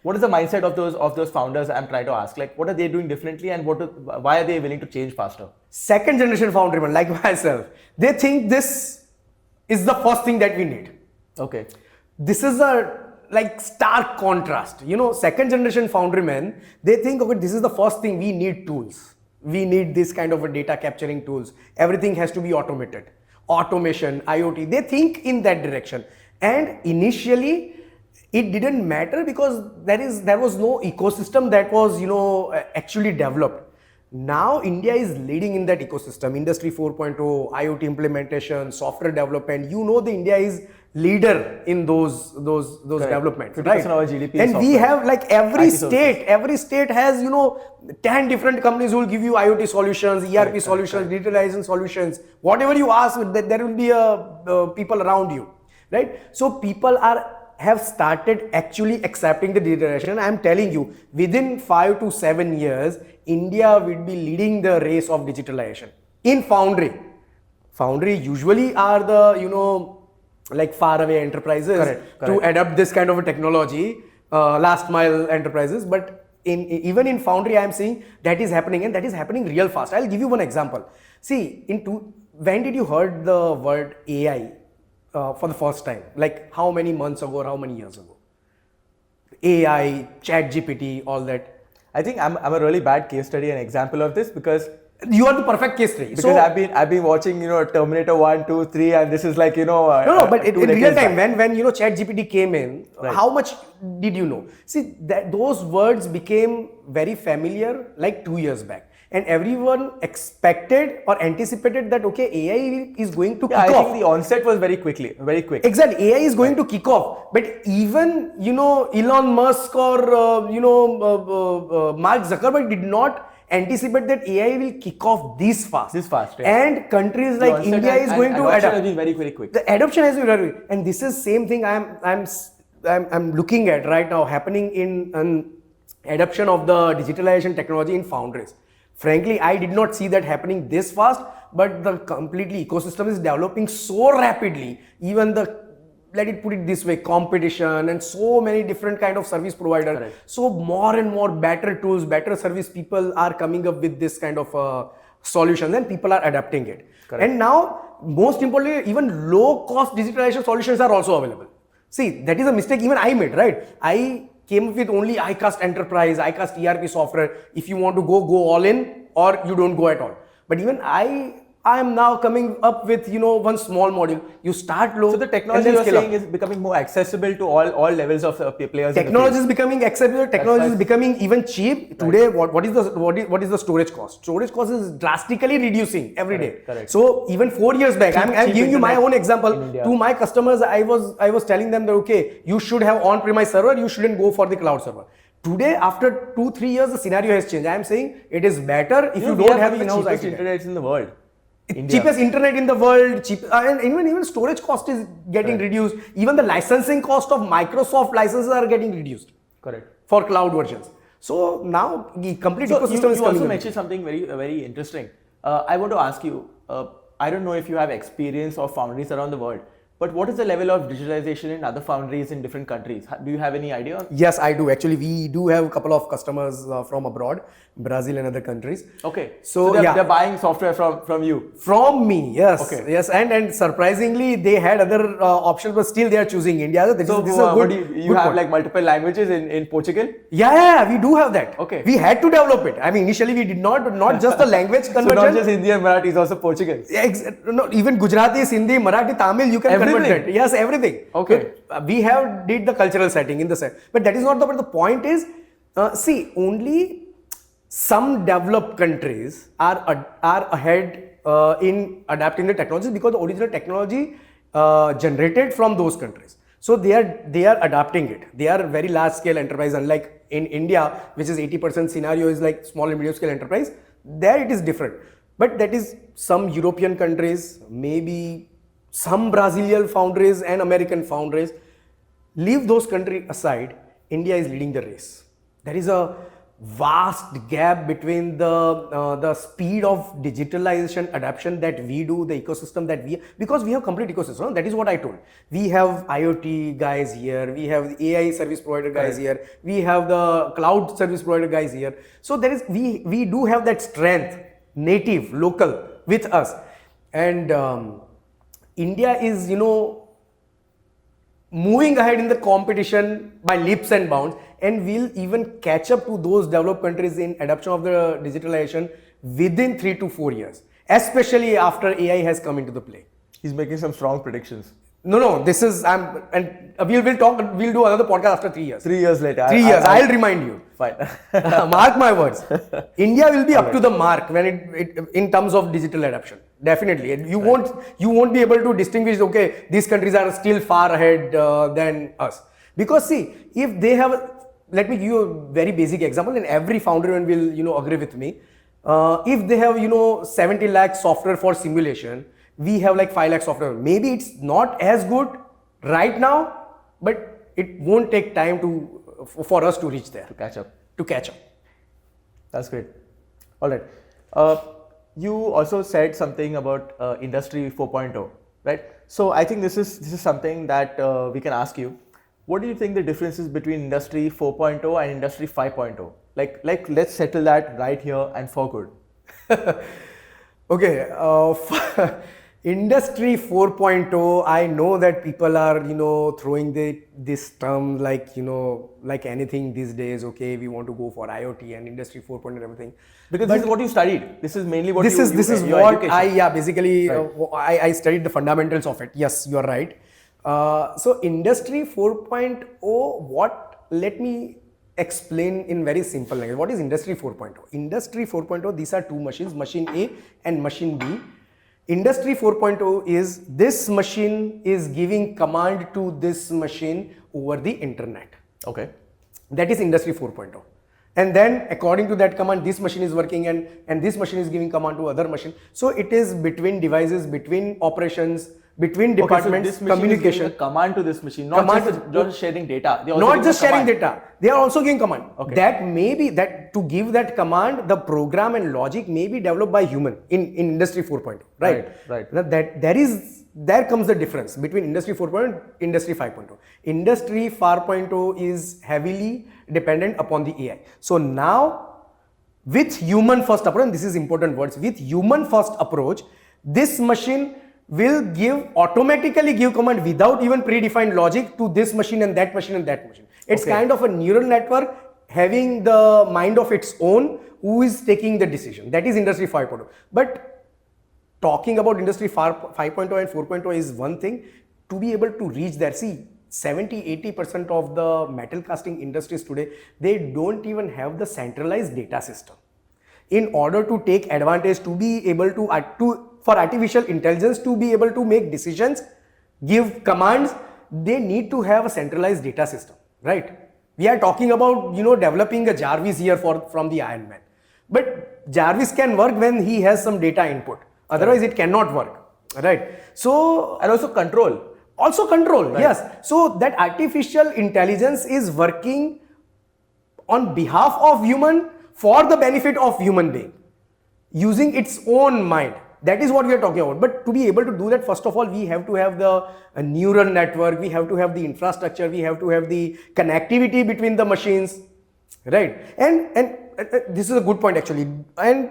What is the mindset of those founders? I'm trying to ask, like, what are they doing differently, and why are they willing to change faster? Second generation foundrymen like myself, they think this is the first thing that we need. Okay. This is a stark contrast. Second generation foundrymen, they think, okay, this is the first thing, we need tools. We need this kind of a data capturing tools. Everything has to be automated. Automation, IoT, they think in that direction. And initially, it didn't matter because there was no ecosystem that was actually developed. Now India is leading in that ecosystem, Industry 4.0, IoT implementation, software development. You know, the India is leader in those developments, 50% right? of our GDP is And we software. have like every IT state has 10 different companies who will give you IoT solutions, ERP solutions, digitalization solutions. Whatever you ask, there will be people around you, right? So people have started actually accepting the digitalization. I'm telling you, within 5 to 7 years, India will be leading the race of digitalization in Foundry. Foundry usually are the like faraway enterprises to adopt this kind of a technology, last mile enterprises. But even in Foundry, I am seeing that is happening, and that is happening real fast. I'll give you one example. See, when did you heard the word AI for the first time? Like how many months ago or how many years ago? AI, ChatGPT, all that. I think I'm a really bad case study and example of this because You are the perfect case study. Because I've been watching Terminator 1, 2, 3, and this is like no, but in 2 real decades time back. when ChatGPT came in, how much did you know? See, that those words became very familiar like 2 years back, and everyone expected or anticipated that okay, AI is going to kick I off. think the onset was very quick. Exactly, AI is going to kick off, but even Elon Musk or Mark Zuckerberg did not anticipate that AI will kick off this fast. And countries like India is going to adapt. Has been very, very quick. The adoption has been very quick, and this is same thing I'm looking at right now happening in an adoption of the digitalization technology in foundries. Frankly, I did not see that happening this fast, but the completely ecosystem is developing so rapidly. Even let it put it this way, competition and so many different kind of service providers. Correct. So more and more better tools, better service people are coming up with this kind of solutions, and people are adapting it. Correct. And now, most importantly, even low cost digitalization solutions are also available. See, that is a mistake even I made, right? I came up with only iCast Enterprise, iCast ERP software. If you want to go all in, or you don't go at all. But even I am now coming up with one small module. You start low. So the technology you're saying is becoming more accessible to all levels of players. Technology is becoming accessible. Technology is becoming even cheap. Today, what is the storage cost? Storage cost is drastically reducing every day. Correct. So even 4 years back, I'm giving you my own example. To my customers, I was telling them that okay, you should have on-premise server. You shouldn't go for the cloud server. Today, after 2-3 years, the scenario has changed. I am saying it is better if you don't have in-house cheapest internet in the world. Cheapest internet in the world, and even storage cost is getting reduced. Even the licensing cost of Microsoft licenses are getting reduced. Correct. For cloud versions. So now the complete ecosystem is coming. You also mentioned something very interesting. I want to ask you. I don't know if you have experience of foundries around the world, but what is the level of digitalization in other foundries in different countries? Do you have any idea? Yes, I do. Actually, we do have a couple of customers from abroad, Brazil and other countries. Okay. So they're buying software from you? From me, yes. Okay. Yes, and surprisingly, they had other options, but still they are choosing India. This is a good. You have point. like multiple languages in Portugal? Yeah, we do have that. Okay. We had to develop it. I mean, initially we did not just the language conversion. So not just Hindi and Marathi, it's also Portugal. No, even Gujarati, Sindhi, Marathi, Tamil, you can convert that. Yes, everything. Okay. So, we did the cultural setting in the set, but that is not the point. The point is, see, only some developed countries are ahead in adapting the technologies because the original technology generated from those countries. So they are adapting it. They are very large scale enterprise, unlike in India, which is 80% scenario is like small and medium scale enterprise. There it is different. But that is some European countries, maybe some Brazilian foundries and American foundries. Leave those countries aside, India is leading the race. There is a vast gap between the speed of digitalization adoption that we do, the ecosystem that because we have complete ecosystem. That is what I told. We have IoT guys here, we have the AI service provider guys here, we have the cloud service provider guys here. So there is we do have that strength, native, local with us, and India is moving ahead in the competition by leaps and bounds, and will even catch up to those developed countries in adoption of the digitalization within 3 to 4 years, especially after AI has come into the play. He's making some strong predictions. No, this is, we'll do another podcast after 3 years. 3 years later. 3 years, I'll remind you. Fine. Mark my words. India will be up to the mark when it in terms of digital adoption. Definitely. You won't be able to distinguish, okay, these countries are still far ahead than us. Because see, if they have, let me give you a very basic example, and every founder will, agree with me. If they have, 70 lakh software for simulation, we have like 5 lakh software. Maybe it's not as good right now, but it won't take time for us to reach there. To catch up. That's great. All right. You also said something about Industry 4.0, right? So I think this is something that we can ask you. What do you think the difference is between Industry 4.0 and Industry 5.0? Like let's settle that right here and for good. Okay. Industry 4.0, I know that people are, throwing this term like anything these days. Okay, we want to go for IoT and Industry 4.0 and everything. Because this is what you studied. This is mainly what this is your what education. Basically right. I studied the fundamentals of it. Yes, you are right. So Industry 4.0, let me explain in very simple language. What is Industry 4.0? Industry 4.0, these are two machines, machine A and machine B. Industry 4.0 is this machine is giving command to this machine over the internet. Okay. That is Industry 4.0. And then according to that command, this machine is working and this machine is giving command to other machine. So it is between devices, between operations, between departments, so this communication. Is giving a command to this machine, not just sharing data. Not just sharing data. They are also giving command. Okay. That may be that to give that command, the program and logic may be developed by human in Industry 4.0. Right. There comes the difference between Industry 4.0 and Industry 5.0. Industry 4.0 is heavily dependent upon the AI. So now with human first approach, and this is important words, with human first approach, this machine will automatically give command without even predefined logic to this machine and that machine and that machine. It's kind of a neural network having the mind of its own who is taking the decision. That is Industry 5.0. But talking about Industry 5.0 and 4.0 is one thing. To be able to reach there, see, 70-80% of the metal casting industries today, they don't even have the centralized data system. In order to take advantage, to be able for artificial intelligence to be able to make decisions, give commands, they need to have a centralized data system, right? We are talking about, developing a Jarvis here from the Iron Man. But Jarvis can work when he has some data input. Otherwise, it cannot work, right? So, and also control. Right. Yes. So that artificial intelligence is working on behalf of human for the benefit of human being, using its own mind. That is what we are talking about. But to be able to do that, first of all, we have to have the neural network, we have to have the infrastructure, we have to have the connectivity between the machines, right? And this is a good point actually. And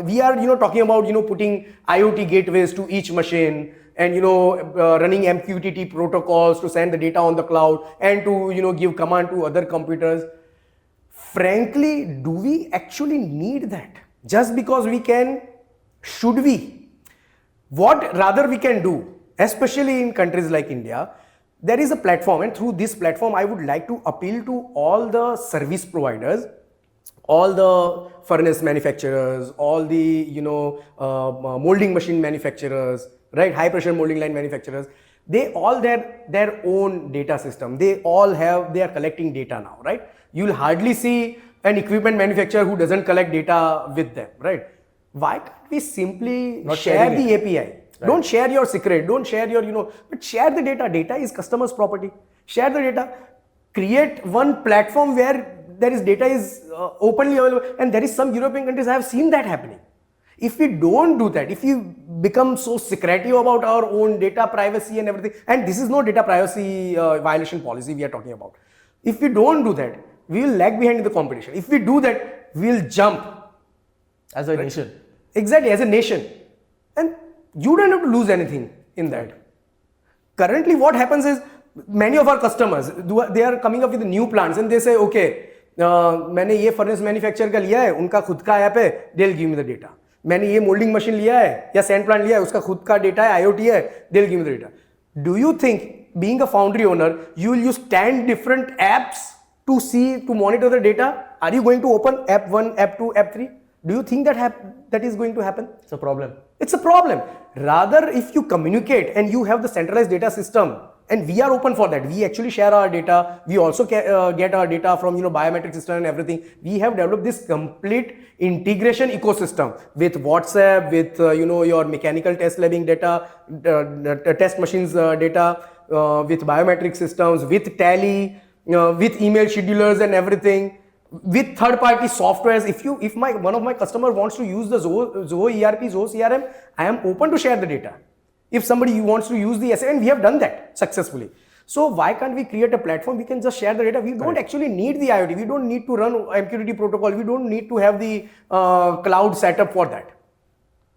we are, talking about, putting IoT gateways to each machine and, running MQTT protocols to send the data on the cloud and to, give command to other computers. Frankly, do we actually need that? Just because we can, should we? What rather we can do, especially in countries like India, there is a platform, and through this platform, I would like to appeal to all the service providers, all the furnace manufacturers, all the, molding machine manufacturers, right? High pressure molding line manufacturers. They all their own data system. They are collecting data now, right? You'll hardly see an equipment manufacturer who doesn't collect data with them, right? Why can't we simply share the API? Right. Don't share your secret, don't share your, but share the data. Data is customer's property. Share the data. Create one platform where there is data is openly available, and there is some European countries I have seen that happening. If we don't do that, if we become so secretive about our own data privacy and everything, and this is no data privacy violation policy we are talking about. If we don't do that, we will lag behind in the competition. If we do that, we will jump. As a nation. Exactly, as a nation. And you don't have to lose anything in that. Currently, what happens is, many of our customers, they are coming up with new plants and they say, okay, मैंने ये furnace manufacturer का लिया है, उनका खुद का app है, they'll give me the data. मैंने ये molding machine लिया है या sand plant लिया है, उसका खुद का data है, IoT है, they'll give me the data. Do you think, being a foundry owner, you will use 10 different apps to monitor the data? Are you going to open app 1, app 2, app 3? Do you think that is going to happen? It's a problem. It's a problem. Rather, if you communicate and you have the centralized data system, and we are open for that. We actually share our data. We also get our data from biometric system and everything. We have developed this complete integration ecosystem with WhatsApp, with your mechanical test labbing data, the test machines data, with biometric systems, with Tally, with email schedulers and everything, with third-party softwares. If one of my customer wants to use the Zoho ERP, Zoho CRM, I am open to share the data. If somebody wants to use the SA, and we have done that successfully. So why can't we create a platform? We can just share the data. We don't actually need the IoT. We don't need to run MQTT protocol. We don't need to have the cloud setup for that.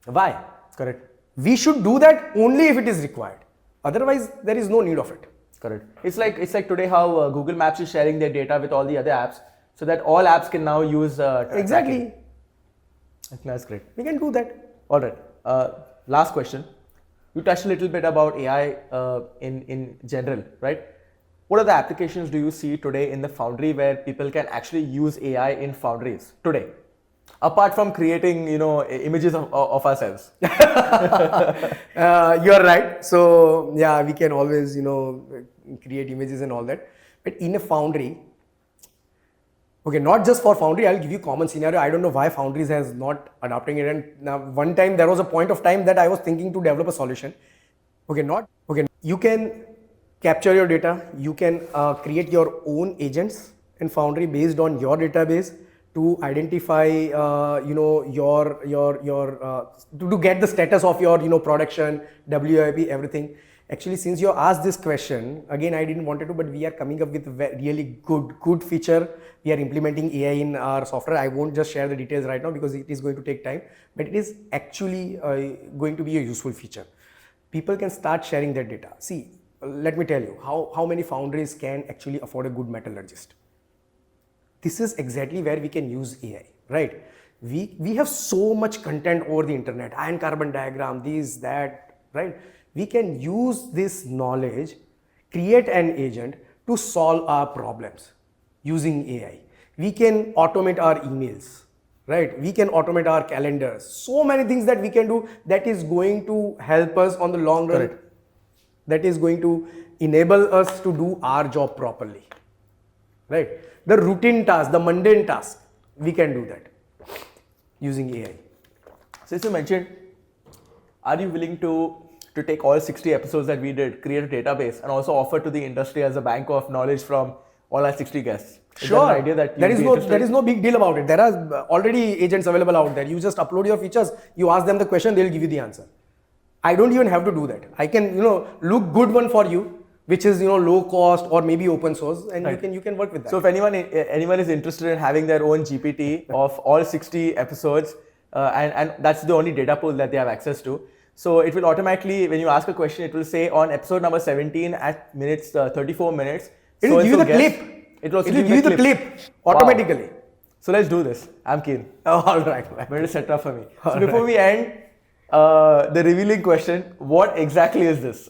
Why? Correct. We should do that only if it is required. Otherwise, there is no need of it. Correct. It's like today how Google Maps is sharing their data with all the other apps, so that all apps can now use Exactly. Tracking. That's great. We can do that. All right. Last question. You touched a little bit about AI in general, right? What are the applications do you see today in the Foundry where people can actually use AI in Foundries today? Apart from creating, images of ourselves. You are right. So yeah, we can always, create images and all that. But in a Foundry, okay, not just for Foundry, I'll give you common scenario. I don't know why Foundries has not adopting it. And now one time there was a point of time that I was thinking to develop a solution. You can capture your data. You can create your own agents in Foundry based on your database to identify, to get the status of your, production, WIP, everything. Actually, since you asked this question, again, I didn't want to, but we are coming up with a really good feature. We are implementing AI in our software. I won't just share the details right now because it is going to take time, but it is actually going to be a useful feature. People can start sharing their data. See, let me tell you, how many foundries can actually afford a good metallurgist? This is exactly where we can use AI, right? We have so much content over the internet, iron carbon diagram, this, that, right? We can use this knowledge, create an agent to solve our problems using AI. We can automate our emails, right? We can automate our calendars. So many things that we can do that is going to help us on the long run. Correct. That is going to enable us to do our job properly, right? The routine task, the mundane task, we can do that using AI. Since you mentioned, are you willing to take all 60 episodes that we did, create a database, and also offer to the industry as a bank of knowledge from all our 60 guests? Sure. That an idea that there is no big deal about it. There are already agents available out there. You just upload your features, you ask them the question, they'll give you the answer. I don't even have to do that. I can, look good one for you, which is, low cost or maybe open source, and right. you can work with that. So if anyone is interested in having their own GPT of all 60 episodes, and that's the only data pool that they have access to. So it will automatically, when you ask a question, it will say on episode number 17 at minutes 34 minutes. It will give you the clip. It will give you the clip automatically. Wow. So let's do this. I'm keen. All right. Better set up for me. So before we end, the revealing question: what exactly is this?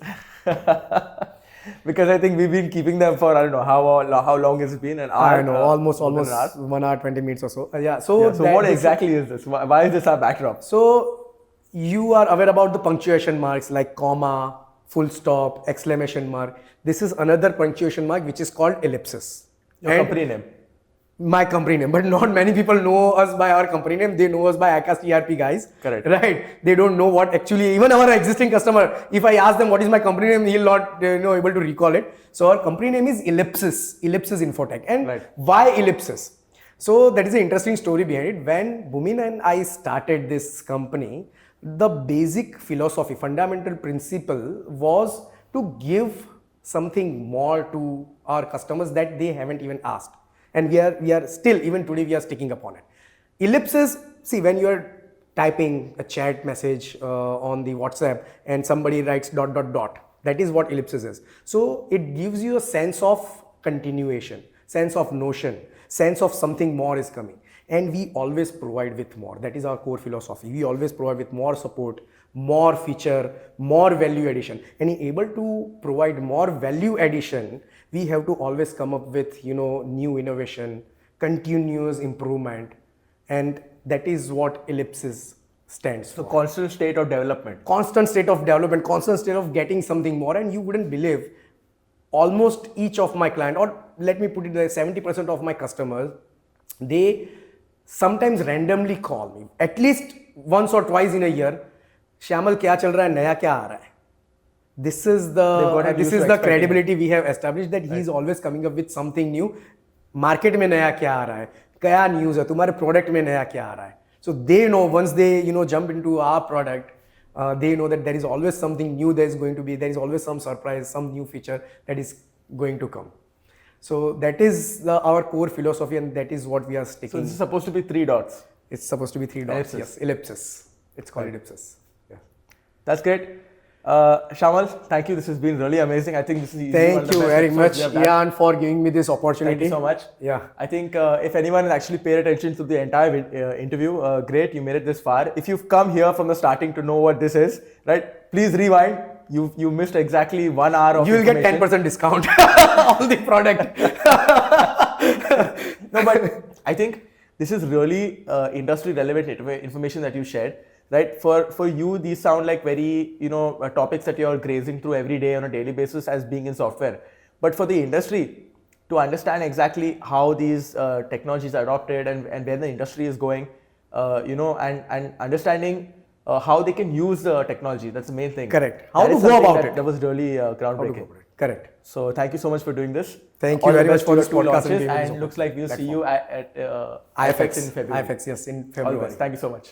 Because I think we've been keeping them for I don't know how long has it been? An hour? I know, almost 1 hour 20 minutes or so. So what exactly is this? Why is this our backdrop? So you are aware about the punctuation marks like comma, full stop, exclamation mark. This is another punctuation mark which is called ellipsis. Your company name? My company name, but not many people know us by our company name. They know us by iCast ERP guys. Correct. Right? They don't know what actually, even our existing customer, if I ask them what is my company name, he'll not able to recall it. So our company name is Ellipsis Infotech. And right. Why Ellipsis? So that is an interesting story behind it. When Bhumin and I started this company, the basic philosophy, fundamental principle was to give something more to our customers that they haven't even asked. And we are still, even today, we are sticking upon it. Ellipsis, see, when you are typing a chat message on the WhatsApp and somebody writes ... that is what ellipsis is. So it gives you a sense of continuation, sense of notion, sense of something more is coming. And we always provide with more. That is our core philosophy. We always provide with more support, more feature, more value addition. And able to provide more value addition, we have to always come up with, new innovation, continuous improvement, and that is what Ellipsis stands So for. constant state of development. Constant state of development, constant state of getting something more. And you wouldn't believe, almost each of my client, or let me put it like 70% of my customers, they sometimes randomly call me at least once or twice in a year. Shyamal, kya chal raha hai, naya kya aa raha hai? This is the credibility we have established, that he is always coming up with something new. Market में नया क्या आ रहा है, क्या news है, तुम्हारे product में नया क्या आ रहा है. So they know, once they jump into our product, they know that there is always something new there is always some surprise, some new feature that is going to come. So that is our core philosophy, and that is what we are sticking. So this is supposed to be 3 dots. It's supposed to be 3 dots. Ellipsis. Yes, ellipsis. It's called ellipsis. Yeah. That's great. Shyamal, thank you. This has been really amazing. I think this is Thank you very much, Ian, for giving me this opportunity. Thank you so much. Yeah. I think if anyone has actually paid attention to the entire interview, great, you made it this far. If you've come here from the starting to know what this is, right, please rewind. You missed exactly 1 hour of You will get 10% discount on the product. No, but I think this is really industry relevant information that you shared. Right, for you, these sound like very topics that you're grazing through every day on a daily basis as being in software. But for the industry to understand exactly how these technologies are adopted and where the industry is going, and understanding how they can use the technology, that's the main thing. Correct. How to go about it. That was really groundbreaking. Correct. So thank you so much for doing this. Thank you very much for this two podcast. launches, and looks like we'll see you at IFX in February. IFX, yes, in All the February. best. Thank you so much.